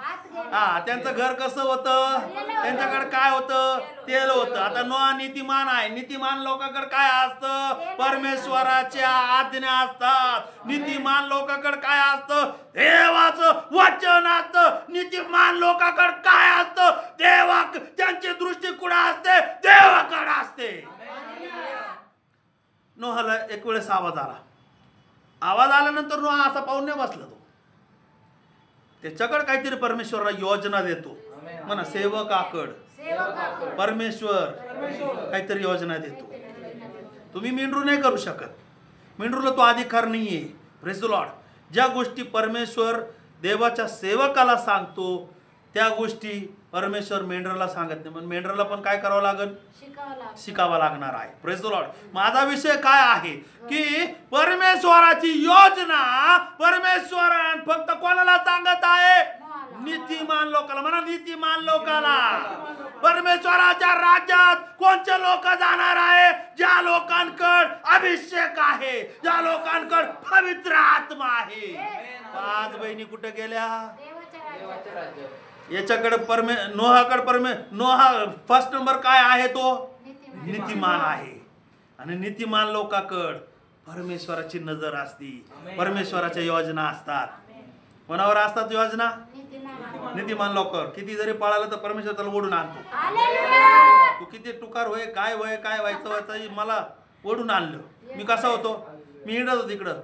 S1: त्यांचं घर कसं होतं? त्यांच्याकडे काय होतं? तेल होतं. आता नोहा नीतिमान आहे. नीतिमान लोकांकडे काय असतं? परमेश्वराच्या आज्ञा असतात. नीतिमान लोकांकडे काय असतं? देवाचं वचन असतं. नीतिमान लोकांकडे काय असतं? त्यांची दृष्टी कुठे असते? देवाकडे असते. नोहाला एक वेळेस आवाज आल्यानंतर नोहा असा पाहून नाही बसला. तो त्याच्याकडे काहीतरी परमेश्वराला योजना देतो. म्हणा सेवकाकड परमेश्वर काहीतरी योजना देतो. तुम्ही मेंढरू नाही करू शकत. मेंढरूला तो अधिकार नाहीये. Praise the Lord. ज्या गोष्टी परमेश्वर देवाच्या सेवकाला सांगतो त्या गोष्टी परमेश्वर मेंढराला सांगत नाही. म्हणून मेंढराला पण काय करावं लागेल? शिकावा लागणार आहे. Praise the Lord. माझा विषय काय आहे की परमेश्वराची योजना परमेश्वरान फक्त कोणाला सांगत आहे? नीतिमान लोकाला. म्हणा नीतिमान लोकाला. परमेश्वराच्या राज्यात कोणते लोक जाणार आहे? ज्या लोकांकडे अभिषेक आहे, ज्या लोकांकडे पवित्र आत्मा आहे. 5 बहिणी कुठे गेल्या? याच्याकडे नोहा फर्स्ट नंबर काय आहे? तो नीतिमान आहे. आणि नीतिमान लोकांकडे परमेश्वराची नजर असते. परमेश्वराच्या योजना असतात. कोणावर असतात योजना? नीतिमान लोक. किती जरी पळालं तर परमेश्वर त्याला ओढून आणतो. तू किती टुकार होय, काय व्हायचं मला ओढून आणलं. मी कसा होतो? मी हिंडत होतो तिकडं.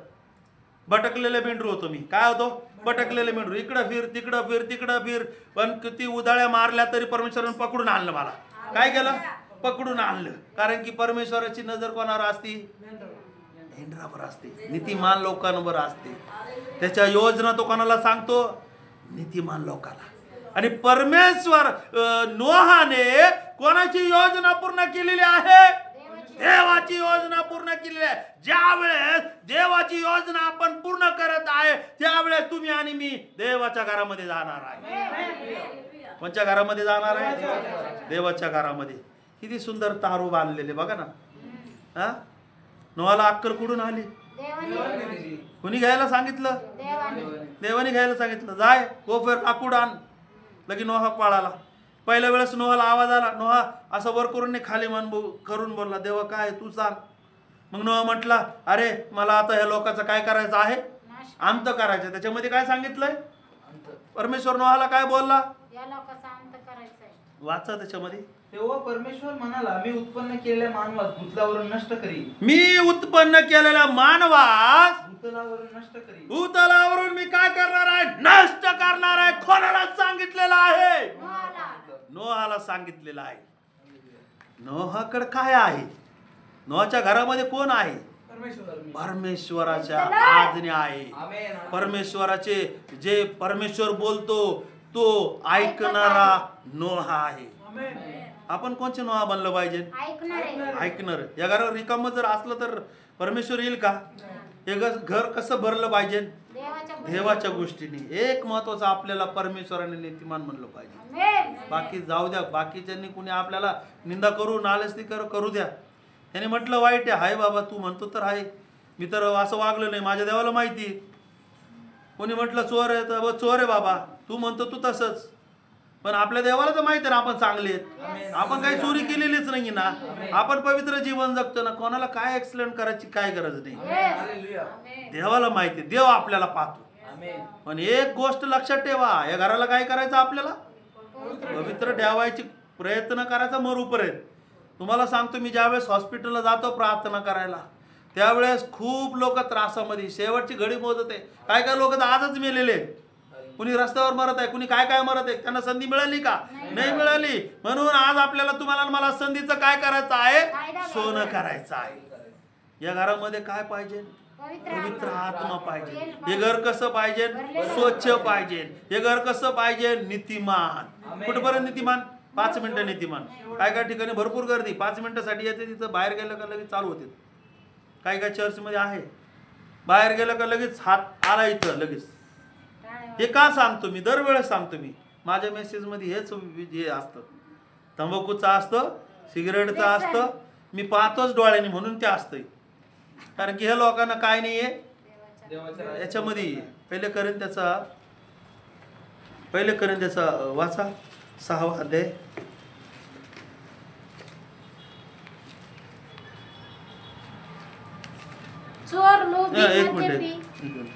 S1: भटकलेले मेंढरू होतो मी. काय होतो? भटकलेले मेंढरू. इकडं फिर तिकडं फिर. पण किती उधाळ्या मारल्या तरी परमेश्वराने पकडून आणलं मला. काय केलं? पकडून आणलं. कारण की परमेश्वराची नजर कोणावर असती? मेंढरावर असते. नीतिमान लोकांवर असते. त्याच्या योजना तो कोणाला सांगतो? नीतिमान लोकाला. आणि परमेश्वर नोहाने कोणाची योजना पूर्ण केलेली आहे? देवाची योजना पूर्ण केलेली आहे. ज्या वेळेस देवाची योजना आपण पूर्ण करत आहे त्यावेळेस तुम्ही आणि मी देवाच्या घरामध्ये जाणार आहे. कोणत्या घरामध्ये जाणार आहे? देवाच्या घरामध्ये. किती सुंदर तारू बांधलेले बघा ना. हा, नोहाला अक्कल कुठून आली? कुणी घ्यायला सांगितलं? देवाने घ्यायला सांगितलं. जाय गोफर लाकूड आण. लगे नोहा पळाला. पहिल्या वेळेस नोहाला आवाज आला. नोहा असं वर करून खाली मन करून बोलला, देवा काय तू सांग. मग नोहा म्हटला, अरे मला आता ह्या लोकांचं काय करायचं आहे? अंत करायचं. त्याच्यामध्ये काय सांगितलंय? परमेश्वर नोहाला काय बोलला? वाचा त्याच्यामध्ये.
S4: तेव्हा परमेश्वर म्हणाला, मी उत्पन्न केलेल्या मानवास भूतलावरून नष्ट करीन.
S1: मी उत्पन्न केलेल्या मानवास
S4: भूतलावरून नष्ट करीन.
S1: भूतलावरून मी काय करणार आहे? नष्ट करणार आहे. कोणाला सांगितलेलं आहे? नोहाला सांगितलेलं आहे. नोहाकडे काय आहे? नोहाच्या घरामध्ये कोण आहे? परमेश्वराच्या आज्ञा आहे. परमेश्वराचे जे परमेश्वर बोलतो तो ऐकणारा नोहा आहे. आपण कोणचे नोहा बनलं पाहिजे? ऐकणार. या घरावर रिकाम जर असलं तर परमेश्वर येईल का? हे घर कसं भरलं पाहिजे? देवाच्या गोष्टीने. एक महत्वाचं आपल्याला परमेश्वराने नीतिमान म्हणलं पाहिजे. बाकी जाऊ द्या. बाकीच्यांनी कुणी आपल्याला निंदा करू नालेच ती करू द्या. त्याने म्हटलं वाईट आहे. हाय बाबा तू म्हणतो तर आहे. मी तर असं वागलं नाही. माझ्या देवाला माहिती. कोणी म्हटलं चोर आहे तर चोर आहे बाबा. तू म्हणतो तू तसंच. पण आपल्या देवाला तर माहिती ना आपण चांगले आहेत. आपण काही चोरी केलेलीच नाही ना. आपण पवित्र जीवन जगतो ना. कोणाला काय एक्सप्लेन करायची काय गरज नाही. देवाला माहिती. देव आपल्याला पाहतो. पण एक गोष्ट लक्षात ठेवा, या घराला काय करायचं? आपल्याला पवित्र ठेवायची प्रयत्न करायचा. मरुपर्यंत तुम्हाला सांगतो, मी ज्यावेळेस हॉस्पिटलला जातो प्रार्थना करायला त्यावेळेस खूप लोक त्रासामध्ये शेवटची घडी मोजत आहे. काय लोक तर आजच मेलेले. कुणी रस्त्यावर मरत आहे, कुणी काय मरत आहे. त्यांना संधी मिळाली का? नाही मिळाली. म्हणून आज आपल्याला तुम्हाला मला संधीचं काय करायचं आहे? सोनं करायचं आहे. या घरामध्ये काय पाहिजे? पवित्र आत्मा पाहिजे. हे घर कसं पाहिजे? स्वच्छ पाहिजे. हे घर कसं पाहिजे? नीतिमान. कुठपर्यंत नीतिमान? 5 मिनिटं नीतिमान. काय ठिकाणी भरपूर गर्दी 5 मिनिटासाठी येते. तिथं बाहेर गेलं का लगेच चालू होते. काय चर्चमध्ये आहे, बाहेर गेलं का लगेच हात आला इथं लगेच. हे का सांगतो मी? दरवेळेस सांगतो मी. माझ्या मेसेजमध्ये हेच हे असतं. तंबाखूचं असतं, सिगरेटचं असतं. मी पाहतोच डोळ्यांनी म्हणून ते असतंय. कारण की ह्या लोकांना काय नाही आहे याच्यामध्ये. पहिले करेन त्याचा वाचा 6वा अध्याय.
S2: चोर, लोभी,
S1: एक
S2: मद्यपी.
S1: मिनिट.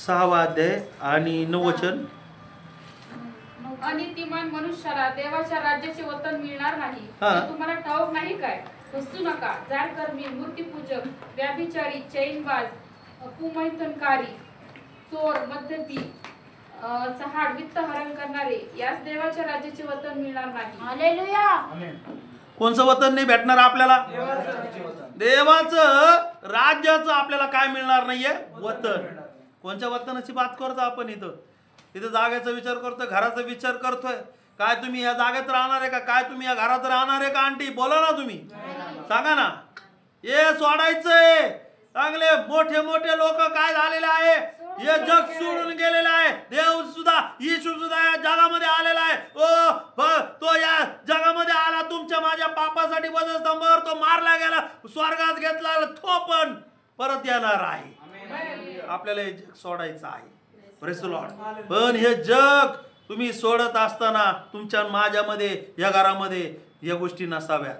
S1: 6वा अध्याय आणि 9 वचन.
S3: अनितिमान मनुष्याला देवाच्या राज्याचे वतन मिळणार नाही.
S1: हा.
S3: हे तुम्हाला ठाऊक नाही काय? हसू नका. जारकर्मी, मूर्तीपूजक, व्याभिचारी, चैनबाज, कुमैथनकारी, चोर, मद्यपी, चहाड, वित्त हरण करणारे यास देवाच्या राज्याचे वतन मिळणार नाही.
S2: हालेलुया.
S4: आमेन.
S1: कोणचं वतन नाही भेटणार आपल्याला?
S4: देवाचं
S1: देवाचं राज्याचं आपल्याला काय मिळणार नाहीये? वतन. कोणत्या वतनाची बात करतो आपण इथं? इथं जागेचा विचार करतोय, घराचा विचार करतोय. काय तुम्ही या जागेत राहणार आहे का? काय तुम्ही या घरात राहणार आहे का? आंटी बोला ना, तुम्ही सांगा ना. हे सोडायचंय. चांगले मोठे मोठे लोक काय झालेले आहे? हे जग सोडून गेलेलं आहे. देव सुद्धा, येशू सुद्धा या जगामध्ये आलेला आहे. तो या जगामध्ये आला तुमच्या माझ्या पापासाठी वधस्तंभावर तो मारला गेला, स्वर्गात घेतला, तो पण परत येणार आहे. आपल्याला हे जग सोडायचं आहे. Praise the Lord. पण हे जग तुम्ही सोडत असताना तुमच्या माझ्यामध्ये या घरामध्ये या गोष्टी नसाव्यात.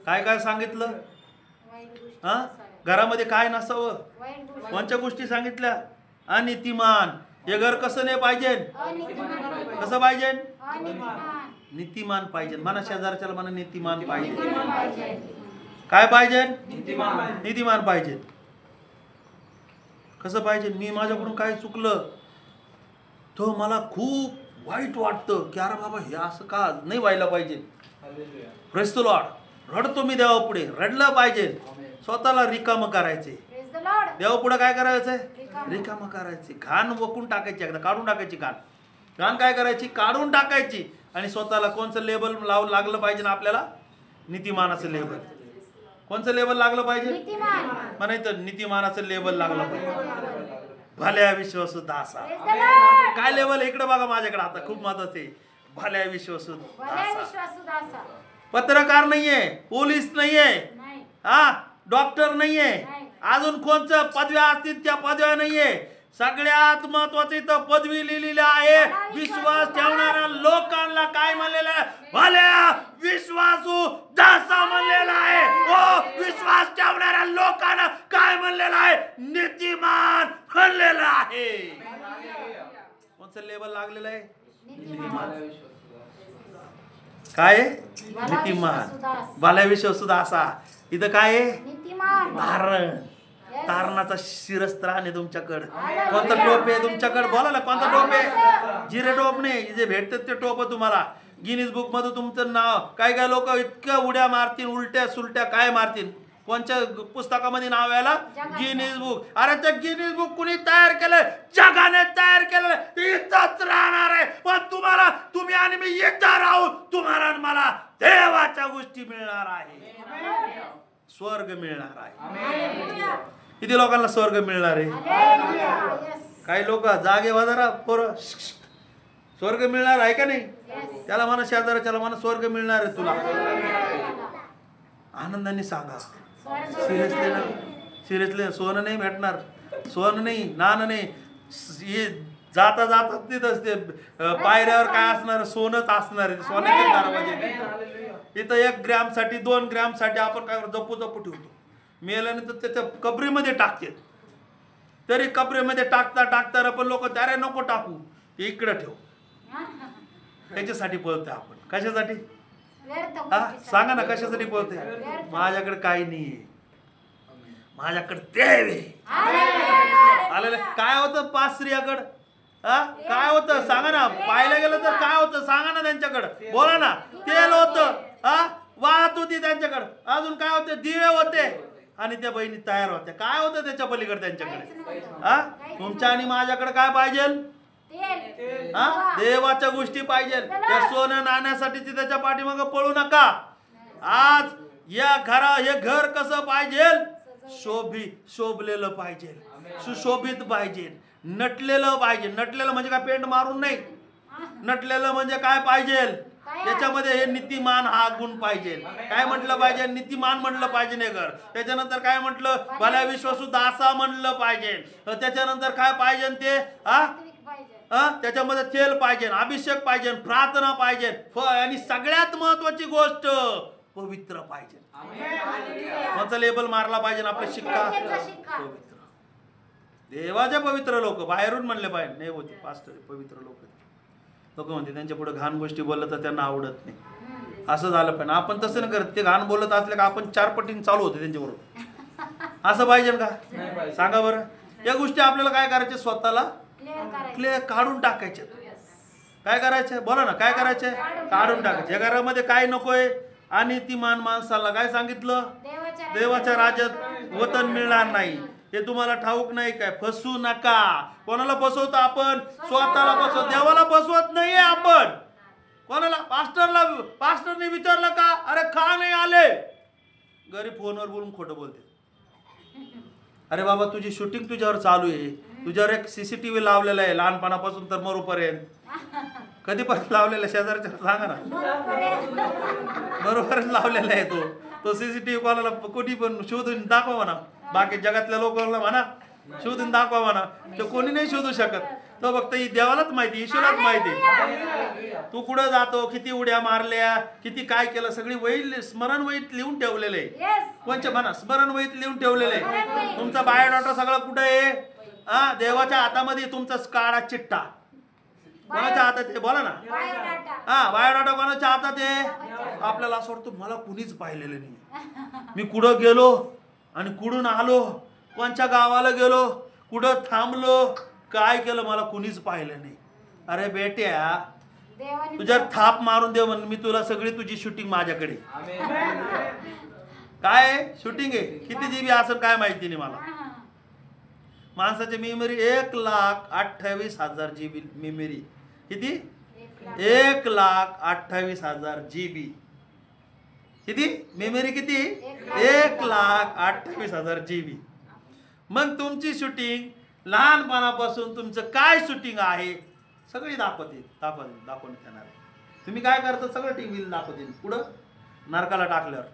S1: काय काय सांगितलं? हा, घरामध्ये काय नसावं?
S2: वाईट गोष्ट.
S1: कोणत्या गोष्टी सांगितल्या? अनितिमान. हे घर कसं नाही पाहिजे?
S2: अनितिमान.
S1: कसं पाहिजे?
S2: अनितिमान.
S1: नीतिमान पाहिजे. म्हणा शेजारच्याला म्हणा नीतिमान पाहिजे.
S2: नीतिमान पाहिजे.
S1: काय पाहिजे?
S4: नीतिमान.
S1: नीतिमान पाहिजे. कसं पाहिजे? मी माझ्याकडून काय चुकलं तो मला खूप वाईट वाटतं की अरे बाबा हे असं का नाही व्हायला पाहिजे.
S4: हालेलुया.
S1: Praise the Lord. रडतो मी देवापुढे, रडलं पाहिजे. स्वतःला रिकामं करायचे.
S2: Praise the Lord.
S1: देवापुढे काय करायचंय?
S2: रिकामं.
S1: रिकामं करायची. घाण वकून टाकायची, एकदा काढून टाकायची. घाण काय करायची? काढून टाकायची. आणि स्वतःला कोणचं लेबल लागलं पाहिजे ना आपल्याला? नीतिमानाचं लेबल. कोणचं लेबल लागलं पाहिजे?
S2: नीतिमान.
S1: म्हणायचं नीतिमानाचं लेबल लागलं पाहिजे. भल्या विश्वासू दासा.
S2: Praise the Lord.
S1: काय लेवल? इकडे बघा माझ्याकडे, आता खूप महत्वाचं आहे. भल्या विश्वासू
S2: भल्या
S1: दासा.
S2: विश्वासू दासा.
S1: पत्रकार नाहीये, पोलीस नाहीये,
S2: नाही.
S1: हा, डॉक्टर नाहीये,
S2: नाही.
S1: अजून कोणचं पदव्या असतील त्या पदव्या नाहीये. सगळ्यात महत्वाचं इथं पदवी लिहिलेली आहे. विश्वास ठेवणाऱ्या लोकांना काय म्हणलेलं आहे? भल्या विश्वासू दासा म्हणलेला आहे. ओ, विश्वास ठेवणाऱ्या लोकांना काय म्हणलेलं आहे? नीतिमान म्हणलेलं आहे. कोणचं लेबल लागलेलं आहे?
S2: नीतिमान.
S1: काय?
S2: भला
S1: नीतिमान.
S2: विश्वासू दास.
S1: भल्या विश्वासू दासा. इथं काय आहे?
S2: नीतिमान.
S1: तारण. तारणाचा शिरस्त्राण आहे तुमच्याकडं. कोणता टोप आहे तुमच्याकडे? बोला ना, कोणता टोप आहे? जिरे टोप नाही, जे भेटतात ते टोप तुम्हाला. गिनीज बुक मध्ये तुमचं नाव. काय काय लोक इतक्या उड्या मारतील, उलट्या सुलट्या काय मारतील. कोणत्या पुस्तकामध्ये नाव यायला? Guinness book. अरे ते गिनीज बुक कुणी तयार केलंय? जगाने तयार केलेलं. ते इथंच राहणार आहे. पण तुम्हाला, तुम्ही आणि मी इथं राहू, तुम्हाला आणि मला देवाच्या गोष्टी मिळणार आहे. स्वर्ग मिळणार आहे. किती लोकांना स्वर्ग मिळणार आहे?
S2: हालेलुया. Yes.
S1: काही लोक जागे वाजरा पोरं स्वर्ग मिळणार आहे का नाही? त्याला म्हणा शेजाऱ्याला म्हणा स्वर्ग मिळणार आहे तुला. आनंदाने सांगा. सिरियसली ना, सिरियसली. सोनं नाही भेटणार, सोनं नाही, नाणं नाही. हे जाता जाता तिथंच ते पायऱ्यावर काय असणार? सोनंच असणार आहे. सोन्याचे दरवाजे. इथं 1 ग्रॅमसाठी 2 ग्रॅमसाठी आपण काय जपू जपू ठेवतो. मेल्यानंतर त्याच्या कबरीमध्ये टाकते. तरी कबरीमध्ये टाकता टाकता पण लोक त्यारे नको टाकू, ते इकडे ठेव. त्याच्यासाठी पळतोय आपण. कशासाठी?
S2: व्यर्थ
S1: हा,
S2: गोष्टीसाठी.
S1: सांगा ना कशासाठी पळतोय? माझ्याकडे काही नाहीये, माझ्याकडे देव आहे. आलेलं काय होतं 5 स्त्रियाकडं? हा, काय होतं सांगा ना. पाहायला गेलं तर काय होतं सांगा ना. त्यांच्याकडं बोला ना. तेल होतं, हा, वाहत होती त्यांच्याकडं. अजून काय होते? दिवे होते. आणि त्या बहिणी तयार होत्या. काय होतं त्याच्या पलीकडे त्यांच्याकडे? हा, तुमच्या आणि माझ्याकडे काय पाहिजे?
S2: तेल.
S1: हा, देवाच्या गोष्टी पाहिजे. त्या सोनं नाण्यासाठी त्याच्या पाठीमागं पळू नका. आज या हे घर कसं पाहिजे? शोभलेलं पाहिजे, सुशोभित पाहिजे, नटलेलं पाहिजे. नटलेलं म्हणजे काय? पेंट मारून नाही. नटलेलं म्हणजे काय पाहिजे? त्याच्यामध्ये हे नीतिमान हा गुण पाहिजे. काय म्हटलं पाहिजे? नीतिमान म्हणलं पाहिजे हे घर. त्याच्यानंतर काय म्हटलं? भल्या विश्वासू दासा म्हणलं पाहिजे. त्याच्यानंतर काय पाहिजे ते? हा, त्याच्यामध्ये तेल पाहिजे, अभिषेक पाहिजे, प्रार्थना पाहिजे. आणि सगळ्यात महत्वाची गोष्ट पवित्र पाहिजे. कोणचा लेबल मारला पाहिजे आपला शिक्का? पवित्र. देवाचे पवित्र लोक. बाहेरून म्हणले पाहिजे नाही होते पास्टर पवित्र लोक. लोक म्हणते त्यांच्या पुढे घाण गोष्टी बोललं तर त्यांना आवडत नाही. असं झालं पण आपण तसं नाही करत. ते घाण बोलत असले का आपण 4 पटीने चालू होते त्यांच्याबरोबर. असं पाहिजे का? सांगा बरं. या गोष्टी आपल्याला काय करायचे? स्वतःला क्लिअर काढून टाकायचे. काय करायचे? बोला ना, काय करायचे? काढून टाकायचे. या घरामध्ये काय नकोय. आणि ती माणसाला काय सांगितलं? देवाच्या राज्यात वतन मिळणार नाही. हे तुम्हाला ठाऊक नाही काय? फसू नका. कोणाला फसवतो आपण? स्वतःला फसवतो. देवाला फसवत नाहीये आपण. कोणाला? पास्टरने विचारलं का? अरे का नाही आले? घरी फोनवर बोलून खोटं बोलते. अरे बाबा तुझी शूटिंग तुझ्यावर चालू आहे. तुझ्यावर एक CCTV लावलेला आहे लहानपणापासून तर मरूपर्यंत. कधीपर्यंत लावलेला? शेजारच्या सांगा ना. बरोबर लावलेला आहे तो CCTV. कोणाला कोणी पण शोधून दाखवा म्हणा. बाकी जगातल्या लोकांना म्हणा शोधून दाखवा म्हणा. तो कोणी नाही शोधू शकत. तो फक्त देवालाच माहिती, ईश्वरालाच माहिती. तू कुठं जातो, किती उड्या मारल्या, किती काय केलं, सगळी वही स्मरण वहीत लिहून ठेवलेलं आहे. कोणच्या म्हणा स्मरण वहीत लिहून ठेवलेलं आहे. तुमचा बायोडाटा सगळं कुठं आहे? देवाच्या हातामध्ये. तुमचा काळा चिट्टा कोणाच्या हातात आहे? बोला ना. बायोडाटा कोणाच्या हातात आहे? आपल्याला असं वाटतं मला कुणीच पाहिलेलं नाही. मी कुठं गेलो आणि कुठून आलो, कोणच्या गावाला गेलो, कुठं थांबलो, काय केलं, मला कुणीच पाहिलं नाही. अरे बेट्या तुझ्या थाप मारून दे म्हणून मी तुला सगळी तुझी शूटिंग माझ्याकडे. काय शूटिंग आहे? किती GB असेल काय माहिती नाही मला. माणसाची मेमरी 1,28,000 GB मेमरी. किती? 1,28,000 GB. किती मेमरी? किती? 1,28,000 GB. मग तुमची शूटिंग लहानपणापासून तुमचं काय शूटिंग आहे सगळी दाखवून येणार. तुम्ही काय करता सगळं टीव्हीला दाखवतील. पुढं नरकाला टाकल्यावर.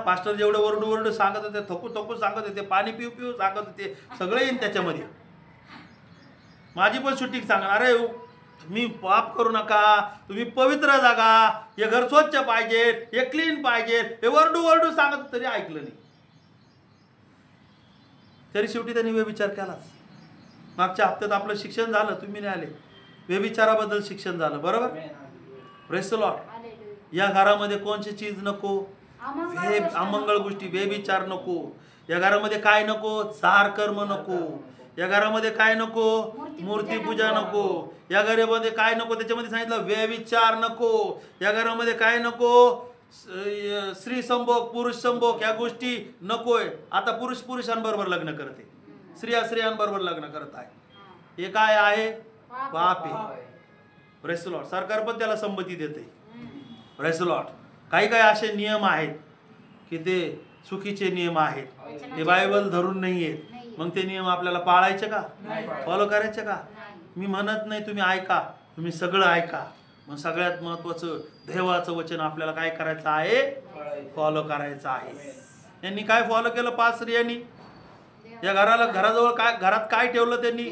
S1: पास्टर जेवढं ओरडू सांगत होते, थकू सांगत होते, पाणी पिऊ सांगत होते, सगळे येईन त्याच्यामध्ये. माझी पण शूटिंग सांगा. अरे तुम्ही पाप करू नका, तुम्ही पवित्र जागा, हे घर स्वच्छ पाहिजे, हे क्लीन पाहिजे, हे ओरडू सांगत तरी ऐकलं नाही. तरी शेवटी त्यांनी व्यभिचार केलाच. मागच्या हप्त्यात आपलं शिक्षण झालं, तुम्ही नाही आले. व्यभिचाराबद्दल शिक्षण झालं. बरोबर. Praise the Lord. या घरामध्ये कोणची चीज नको? अमंगळ गोष्टी, व्यभिचार नको. या घरामध्ये काय नको? जार कर्म नको. या घरामध्ये काय नको? मूर्तीपूजा नको. या घरामध्ये काय नको? त्याच्यामध्ये सांगितलं व्यभिचार नको. या घरामध्ये काय नको? स्त्री संभोग, पुरुष संभोग, या गोष्टी नकोय. आता पुरुषांबरोबर लग्न करते, स्त्रियांबरोबर लग्न करत आहे. हे काय आहे? पाप आहे. Praise the Lord. सरकार पण त्याला संमती देते. Praise the Lord. काही असे नियम आहेत की ते चुकीचे नियम आहेत, ते बायबल धरून नाही आहेत. मग ते नियम आपल्याला पाळायचे का? फॉलो करायचे का? मी म्हणत नाही तुम्ही ऐका, तुम्ही सगळं ऐका. मग सगळ्यात महत्वाचं देवाचं वचन आपल्याला काय करायचं आहे? फॉलो करायचं आहे. त्यांनी काय फॉलो केलं? 5 स्त्रियांनी या घराजवळ घरात काय ठेवलं त्यांनी?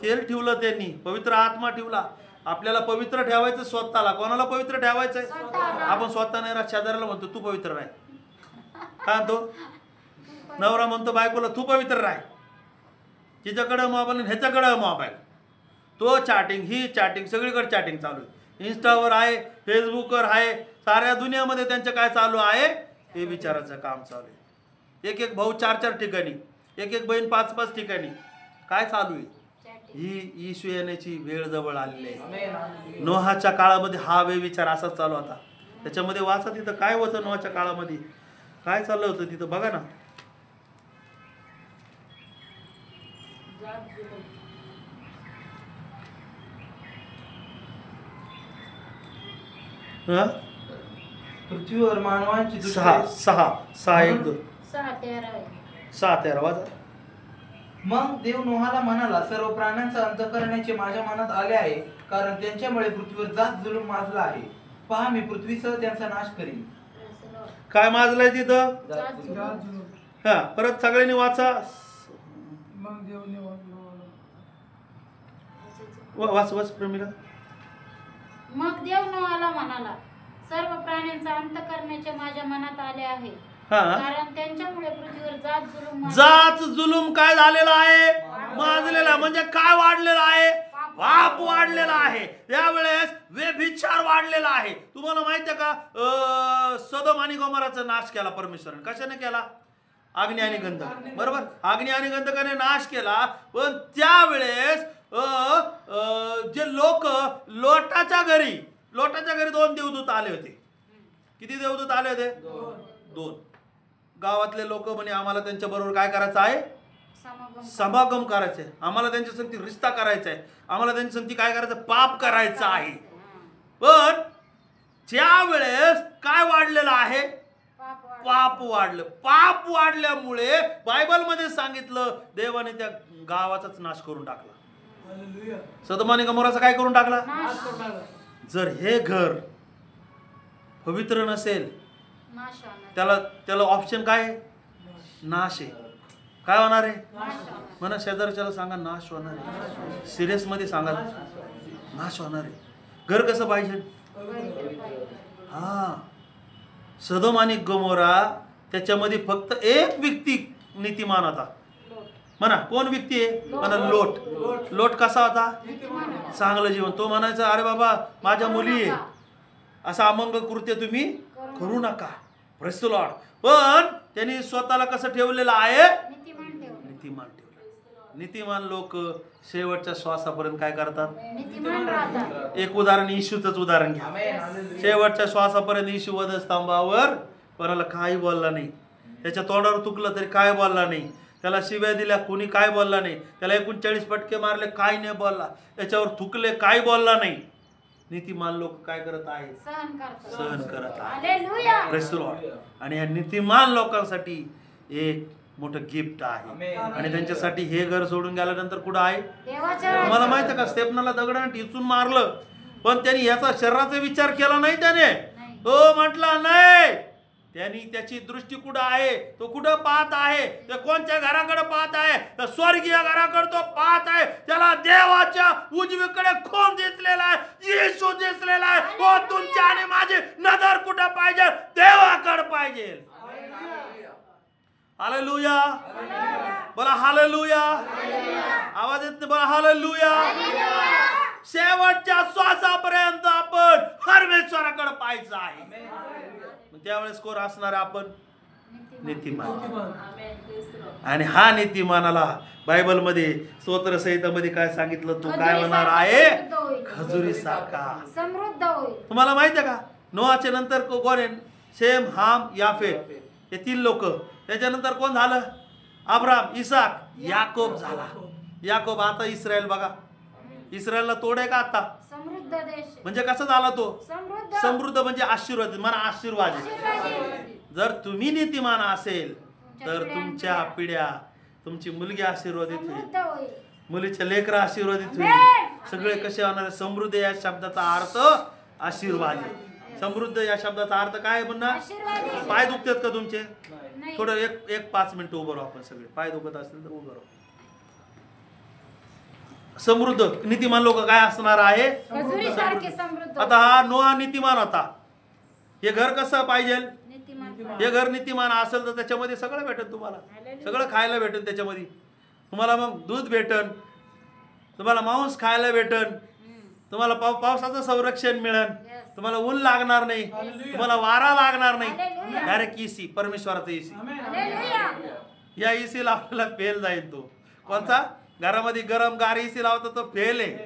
S1: तेल ठेवलं त्यांनी. पवित्र आत्मा ठेवला. आपल्याला पवित्र ठेवायचं स्वतःला. कोणाला पवित्र ठेवायचंय? आपण स्वतः नाही राहत, शेजाऱ्याला म्हणतो तू पवित्र राह. काय म्हणतो? नवरा म्हणतो बायकोला तू पवित्र राह. तिच्याकडे मोबाईल, ह्याच्याकडे मोबाईल. तो चॅटिंग, ही चॅटिंग, सगळीकडे चॅटिंग चालू आहे. इंस्टावर आहे, फेसबुकवर आहे, साऱ्या दुनियामध्ये त्यांचं काय चालू आहे? हे विचारायचं काम चालू आहे. एक भाऊ 4 ठिकाणी, एक बहीण 5 ठिकाणी. काय चालू आहे? ही येशू येण्याची वेळ जवळ आलेली आहे. नोहाच्या काळामध्ये हा व्यभिचार असाच चालू होता. त्याच्यामध्ये वाचा तिथं काय होतं. नोहाच्या काळामध्ये काय चाललं होतं तिथं बघा ना.
S4: पृथ्वीवर मानवांची
S1: 6:13 वाचा.
S4: मग देव नोहाला म्हणाला, सर्व प्राण्यांचा अंत करण्याचे माझ्या मनात आले आहे, कारण त्यांच्यामुळे पृथ्वीवर जात जुलूम माजला आहे. पहा मी पृथ्वीसह त्यांचा नाश करीन.
S1: काय माजलाय तिथं? परत सगळ्यांनी वाचा. वाच प्रमिला.
S2: मग देव नोहाला म्हणाला, सर्व प्राण्यांचा अंत करण्याचे माझ्या मनात आले आहे.
S1: हा.
S2: कारण त्यांच्यामुळे पृथ्वीवर
S1: जात जुलूम काय झालेला आहे? माजलेला. म्हणजे काय वाढलेला आहे? पाप वाढलेला आहे. त्यावेळेस व्यभिचार वाढलेला आहे. तुम्हाला माहिती आहे का, सदोम आणि गोमोराचा नाश केला परमेश्वराने. कशाने केला? अग्नी आणि गंधक. बरोबर, अग्नी आणि गंधकाने नाश केला. पण त्यावेळेस जे लोक लोटाच्या घरी 2 देवदूत आले होते. किती देवदूत आले होते? 2. गावातले लोक म्हणे आम्हाला त्यांच्या बरोबर काय करायचं आहे? समागम करायचं आहे. आम्हाला त्यांच्या संगती रिश्ता करायचा आहे. आम्हाला त्यांच्या संगती काय करायचं? पाप करायचं आहे. पण त्यावेळेस काय वाढलेलं आहे? पाप वाढलं. पाप वाढल्यामुळे बायबलमध्ये सांगितलं देवाने त्या गावाचाच नाश करून टाकला. सदोम आणि गमोराचा काय करून टाकला? जर हे घर पवित्र नसेल त्याला ऑप्शन काय आहे? नाश आहे. काय होणार आहे? म्हणा शेजारच्याला सांगा नाश होणार आहे. सिरियस मध्ये सांगा नाश होणार आहे. घर कसं पाहिजे? हा, सदोम आणि गमोरा त्याच्यामध्ये फक्त एक व्यक्ती नीतिमान होता. म्हणा कोण व्यक्ती आहे? म्हणा लोट. लोट कसा होता? चांगलं जीवन. तो म्हणायचा अरे बाबा माझ्या मुली आहे, असा अमंगल कृत्य तुम्ही करू नका. Praise the Lord. पण त्यांनी स्वतःला कसं ठेवलेलं आहे? नीतिमान ठेवलं. नीतिमान लोक शेवटच्या श्वासापर्यंत काय करतात? एक उदाहरण, येशूचंच उदाहरण घ्या. शेवटच्या श्वासापर्यंत येशू वधस्तंभावर कोणाला काही बोलला नाही. त्याच्या तोंडावर तुकलं तरी काय बोलला नाही. त्याला शिव्या दिल्या कोणी काय बोलला नाही. त्याला 39 फटके मारले काय नाही बोलला. त्याच्यावर थुकले काय बोलला नाही. नीतिमान लोक काय करत आहेत? सहन करत आहेत. Praise the Lord. आणि या नीतिमान लोकांसाठी एक मोठं गिफ्ट आहे. आणि त्यांच्यासाठी हे घर सोडून गेल्यानंतर कुठं आहे? तुम्हाला माहिती आहे का, स्टेफनाला दगडाने टिचून मारलं पण त्यांनी याचा शरीराचा विचार केला नाही. त्याने तो म्हटला नाही. त्यांनी त्याची दृष्टी कुठं आहे? तो कुठं पाहत आहे? ते कोणत्या घराकडे पाहत आहे? तर स्वर्गीय घराकडे तो पाहत आहे. त्याला देवाच्या उजवीकडे कोण दिसलेला आहे? येशू दिसलेला आहे. हो, तुमची आणि माझी नजर कुठं पाहिजे? देवाकडे पाहिजे. हालेलुया. बोला हालेलुया. आवाज येत नाही? बोला हालेलुया. शेवटच्या श्वासापर्यंत आपण परमेश्वराकडे पाहायचं आहे. त्यावेळेस कोण असणार? आपण नीतिमान. आणि हा नीतिमानाला बायबलमध्ये स्तोत्र संहितामध्ये काय सांगितलं? तो काय होणार आहे? खजुरी सारखा
S2: समृद्ध होईल.
S1: तुम्हाला माहिती आहे का, नोआच्या नंतर कोण आहे? शेम, हाम, याफेत हे 3 लोक. त्याच्यानंतर कोण झालं? अब्राम, इसाक, याकोब झाला. याकोब. आता इस्रायल बघा. इस्रायलला तोड आहे का आता?
S2: समृद्ध देश.
S1: म्हणजे कसं झाला तो? समृद्ध म्हणजे आशीर्वाद. मला आशीर्वाद आहे. जर तुम्ही नीतिमान असेल तर तुमच्या पिढ्या, तुमची मुलगी आशीर्वादित होईल, मुलीच्या लेकरं आशीर्वादित होईल. सगळे कसे होणार? समृद्ध या शब्दाचा अर्थ आशीर्वाद आहे. समृद्ध या शब्दाचा अर्थ काय म्हणणार? पाय दुखतात का तुमचे? थोडं एक 5 मिनिटं उभं राहू आपण सगळे. पाय दुखत असेल तर उभं राहू. समृद्ध नीतिमान लोक काय असणार आहे? आता हा नोहा नीतिमान होता. हे घर कसं पाहिजे? हे घर नीतिमान असेल तर त्याच्यामध्ये सगळं भेटेल. तुम्हाला सगळं खायला भेटेल. त्याच्यामध्ये तुम्हाला मग दूध भेटन, तुम्हाला मांस खायला भेटन, तुम्हाला पावसाचं संरक्षण मिळेल, तुम्हाला ऊन लागणार नाही, तुम्हाला वारा लागणार नाही. डायरेक्ट इसी, परमेश्वराचा इसी. या इसीला आपल्याला फेल जाईल. तो कोणता? घरामध्ये गरम गार इसी लावतो तो फेल आहे.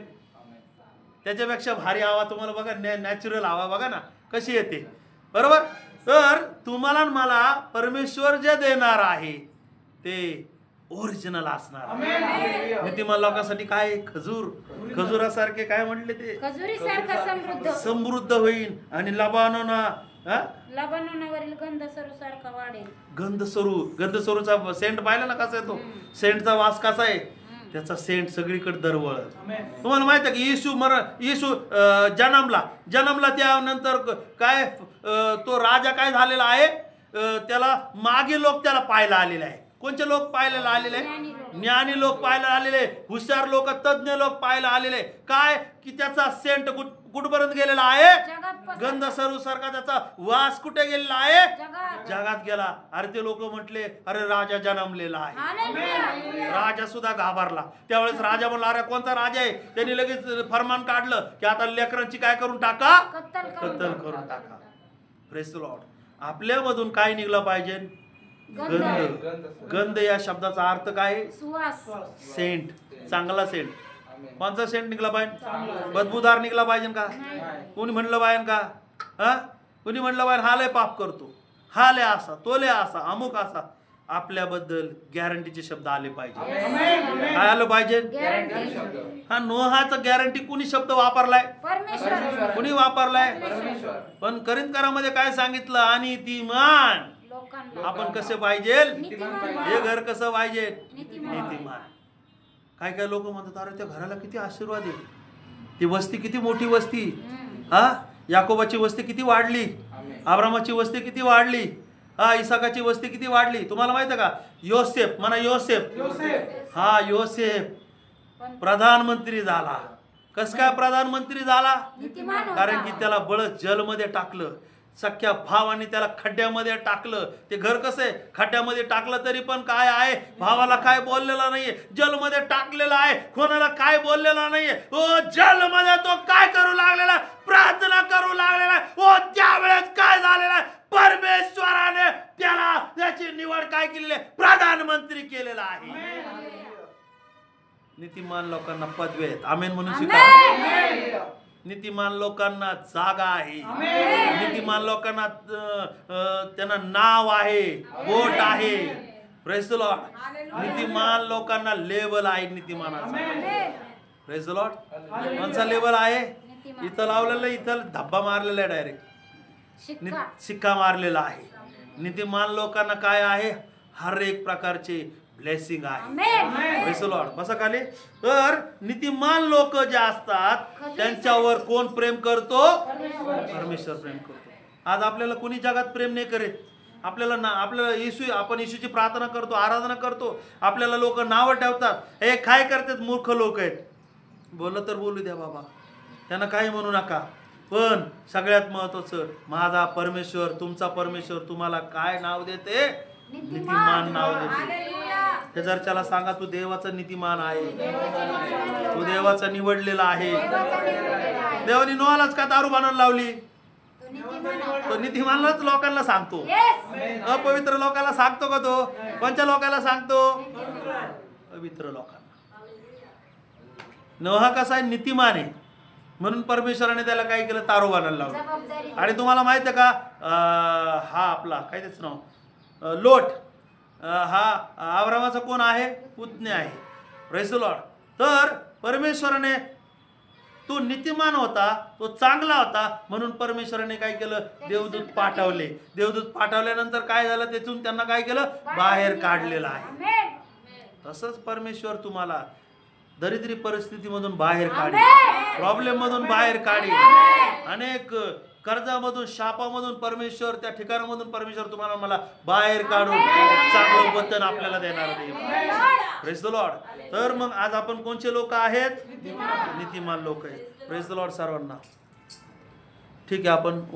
S1: त्याच्यापेक्षा भारी हवा तुम्हाला बघा, नॅचरल हवा बघा ना कशी येते. बरोबर. तर तुम्हाला मला परमेश्वर जे देणार आहे ते ओरिजिनल असणार. नीतिमान लोकांसाठी काय? खजूर. खजुरासारखे काय म्हटले ते? समृद्ध होईल. आणि
S2: लबानोनावरील गंधसरूसारखा वाढेल.
S1: गंधसरूचा सेंट पाहिला ना कसा येतो? सेंटचा वास कसा आहे? त्याचा सेंट सगळीकडे दरवळत. तुम्हाला माहित आहे की येशू जन्मला त्यानंतर काय तो राजा काय झालेला आहे? त्याला मागे लोक त्याला पाहायला आलेले आहे. कोणते लोक पाहायला आलेले? ज्ञानी लोक पाहायला आलेले, हुशार लोक, तज्ञ लोक पाहायला आलेले. काय की त्याचा सेंट कुठपर्यंत गेलेला आहे?
S2: जगात पसरला.
S1: गंध सरू सारखा त्याचा वास कुठे गेलेला आहे?
S2: जगात.
S1: जगात गेला. अरे ते लोक म्हटले अरे राजा जन्मलेला आहे.
S2: हालेलुया.
S1: राजा सुद्धा घाबरला. त्यावेळेस राजा म्हणला अरे कोणता राजा आहे? त्यांनी लगेच फरमान काढलं की आता लेकरांची काय करून टाका? कत्तल करून टाका. Praise the Lord. आपल्यामधून काय निघलं पाहिजे? गंध. गंध या शब्दाचा अर्थ काय आहे?
S2: सुवास.
S1: सेंट. चांगला सेंट. कोणचा सेंट निघला पाहिजे? बदबूदार निघला पाहिजे का? कोणी म्हणलं पाहिजे का? हा, कोणी म्हणलं पाहिजे हा लय पाप करतो, हा लय असा, तो लय असा, अमुक असा. आपल्याबद्दल गॅरंटीचे शब्द आले पाहिजे. काय आलं पाहिजे? हा, नोहाचा गॅरंटी कुणी शब्द वापरलाय?
S2: परमेश्वर.
S1: कुणी वापरलाय? पण करिंदकरामध्ये काय सांगितलं? आणि नीतिमान
S2: लोकांना.
S1: आपण कसे पाहिजे?
S2: नीतिमान.
S1: हे घर कसं पाहिजे?
S2: नीतिमान.
S1: नीतिमान. काय काय लोक म्हणतात अरे त्या घराला किती आशीर्वाद आहे, ती वस्ती किती मोठी वस्ती. हा, याकोबाची वस्ती किती वाढली, अब्रामाची वस्ती किती वाढली, हा, इसाकाची वस्ती किती वाढली. तुम्हाला माहिती आहे का? योसेफ, म्हणा योसेफ. हा, योसेफ प्रधानमंत्री झाला. कस काय प्रधानमंत्री झाला?
S2: नीतिमान होता.
S1: कारण की त्याला बळच जलमध्ये टाकलं. सख्या भावाने त्याला खड्ड्यामध्ये टाकलं. ते घर कसं आहे? खड्ड्यामध्ये टाकलं तरी पण काय आहे? भावाला काय बोललेला नाहीये. जलमध्ये टाकलेला आहे, कोणाला काय बोललेला नाहीये. ओ जलमध्ये तो काय करू लागलेला? प्रार्थना करू लागलेला. ओ त्यावेळेस काय झालेला आहे? परमेश्वराने त्याला त्याची निवड काय केलेली आहे? प्रधानमंत्री केलेला आहे. नीतिमान लोकांना पदवी आहेत. आमेन म्हणून स्वीकार. नीतिमान लोकांना जागा आहे. नीतिमान लोकांना त्यांना नाव आहे, बोट आहे. Praise the Lord. नीतिमान लोकांना लेबल आहे नीतिमानाचा. Praise the Lord. कोणचा लेबल आहे? इथं लावलेलं, इथं धब्बा मारलेला आहे, डायरेक्ट शिक्का मारलेला आहे. नीतिमान लोकांना काय आहे? हर एक प्रकारचे ब्लेसिंग आहे. Praise the Lord. बसा खाली. तर नीतिमान लोक जे असतात त्यांच्यावर कोण प्रेम करतो? परमेश्वर प्रेम करतो. आज आपल्याला कोणी जगात प्रेम नाही करीत. आपल्याला येशू, आपण येशूची प्रार्थना करतो, आराधना करतो, आपल्याला लोक नावं ठेवतात. हे काय करतात? मूर्ख लोक आहेत. बोललं तर बोलू द्या बाबा, त्यांना काही म्हणू नका. पण सगळ्यात महत्वाचं, माझा परमेश्वर, तुमचा परमेश्वर तुम्हाला काय नाव देते? नीतिमान नाव देते. ते जर त्याला सांगा तू देवाचा नीतिमान आहे, तू देवाचा निवडलेला आहे. देवाने नोहालाच का दारू बनायला लावली? तो नीतिमानलाच लोकांना सांगतो. अपवित्र लोकांना सांगतो का तो? कोणत्या लोकांना सांगतो? पवित्र लोकांना. नोहा कसा आहे? नीतिमान आहे. म्हणून परमेश्वराने त्याला काय केलं? तारू बनायला लावलं. आणि तुम्हाला माहित आहे का? हा आपला काय त्याचं नाव? लोट. हा अब्रामाचा कोण आहे? पुतण्या आहे. Praise the Lord. तर परमेश्वराने, तो नीतिमान होता, तो चांगला होता, म्हणून परमेश्वराने काय केलं? देवदूत पाठवले. देवदूत पाठवल्यानंतर काय झालं? त्यातून त्यांना काय केलं? बाहेर काढलेलं आहे. तसंच परमेश्वर तुम्हाला दरिद्री परिस्थितीमधून बाहेर काढेल, प्रॉब्लेम मधून बाहेर काढेल, अनेक कर्जामधून, शापामधून परमेश्वर, त्या ठिकाणामधून परमेश्वर तुम्हाला मला बाहेर काढून चांगलं वतन आपल्याला देणार नाही. Praise the Lord. तर मग आज आपण कोणचे लोक आहेत? नीतिमान लोक आहेत. प्रेज द लॉर्ड सर्वांना. ठीक आहे, आपण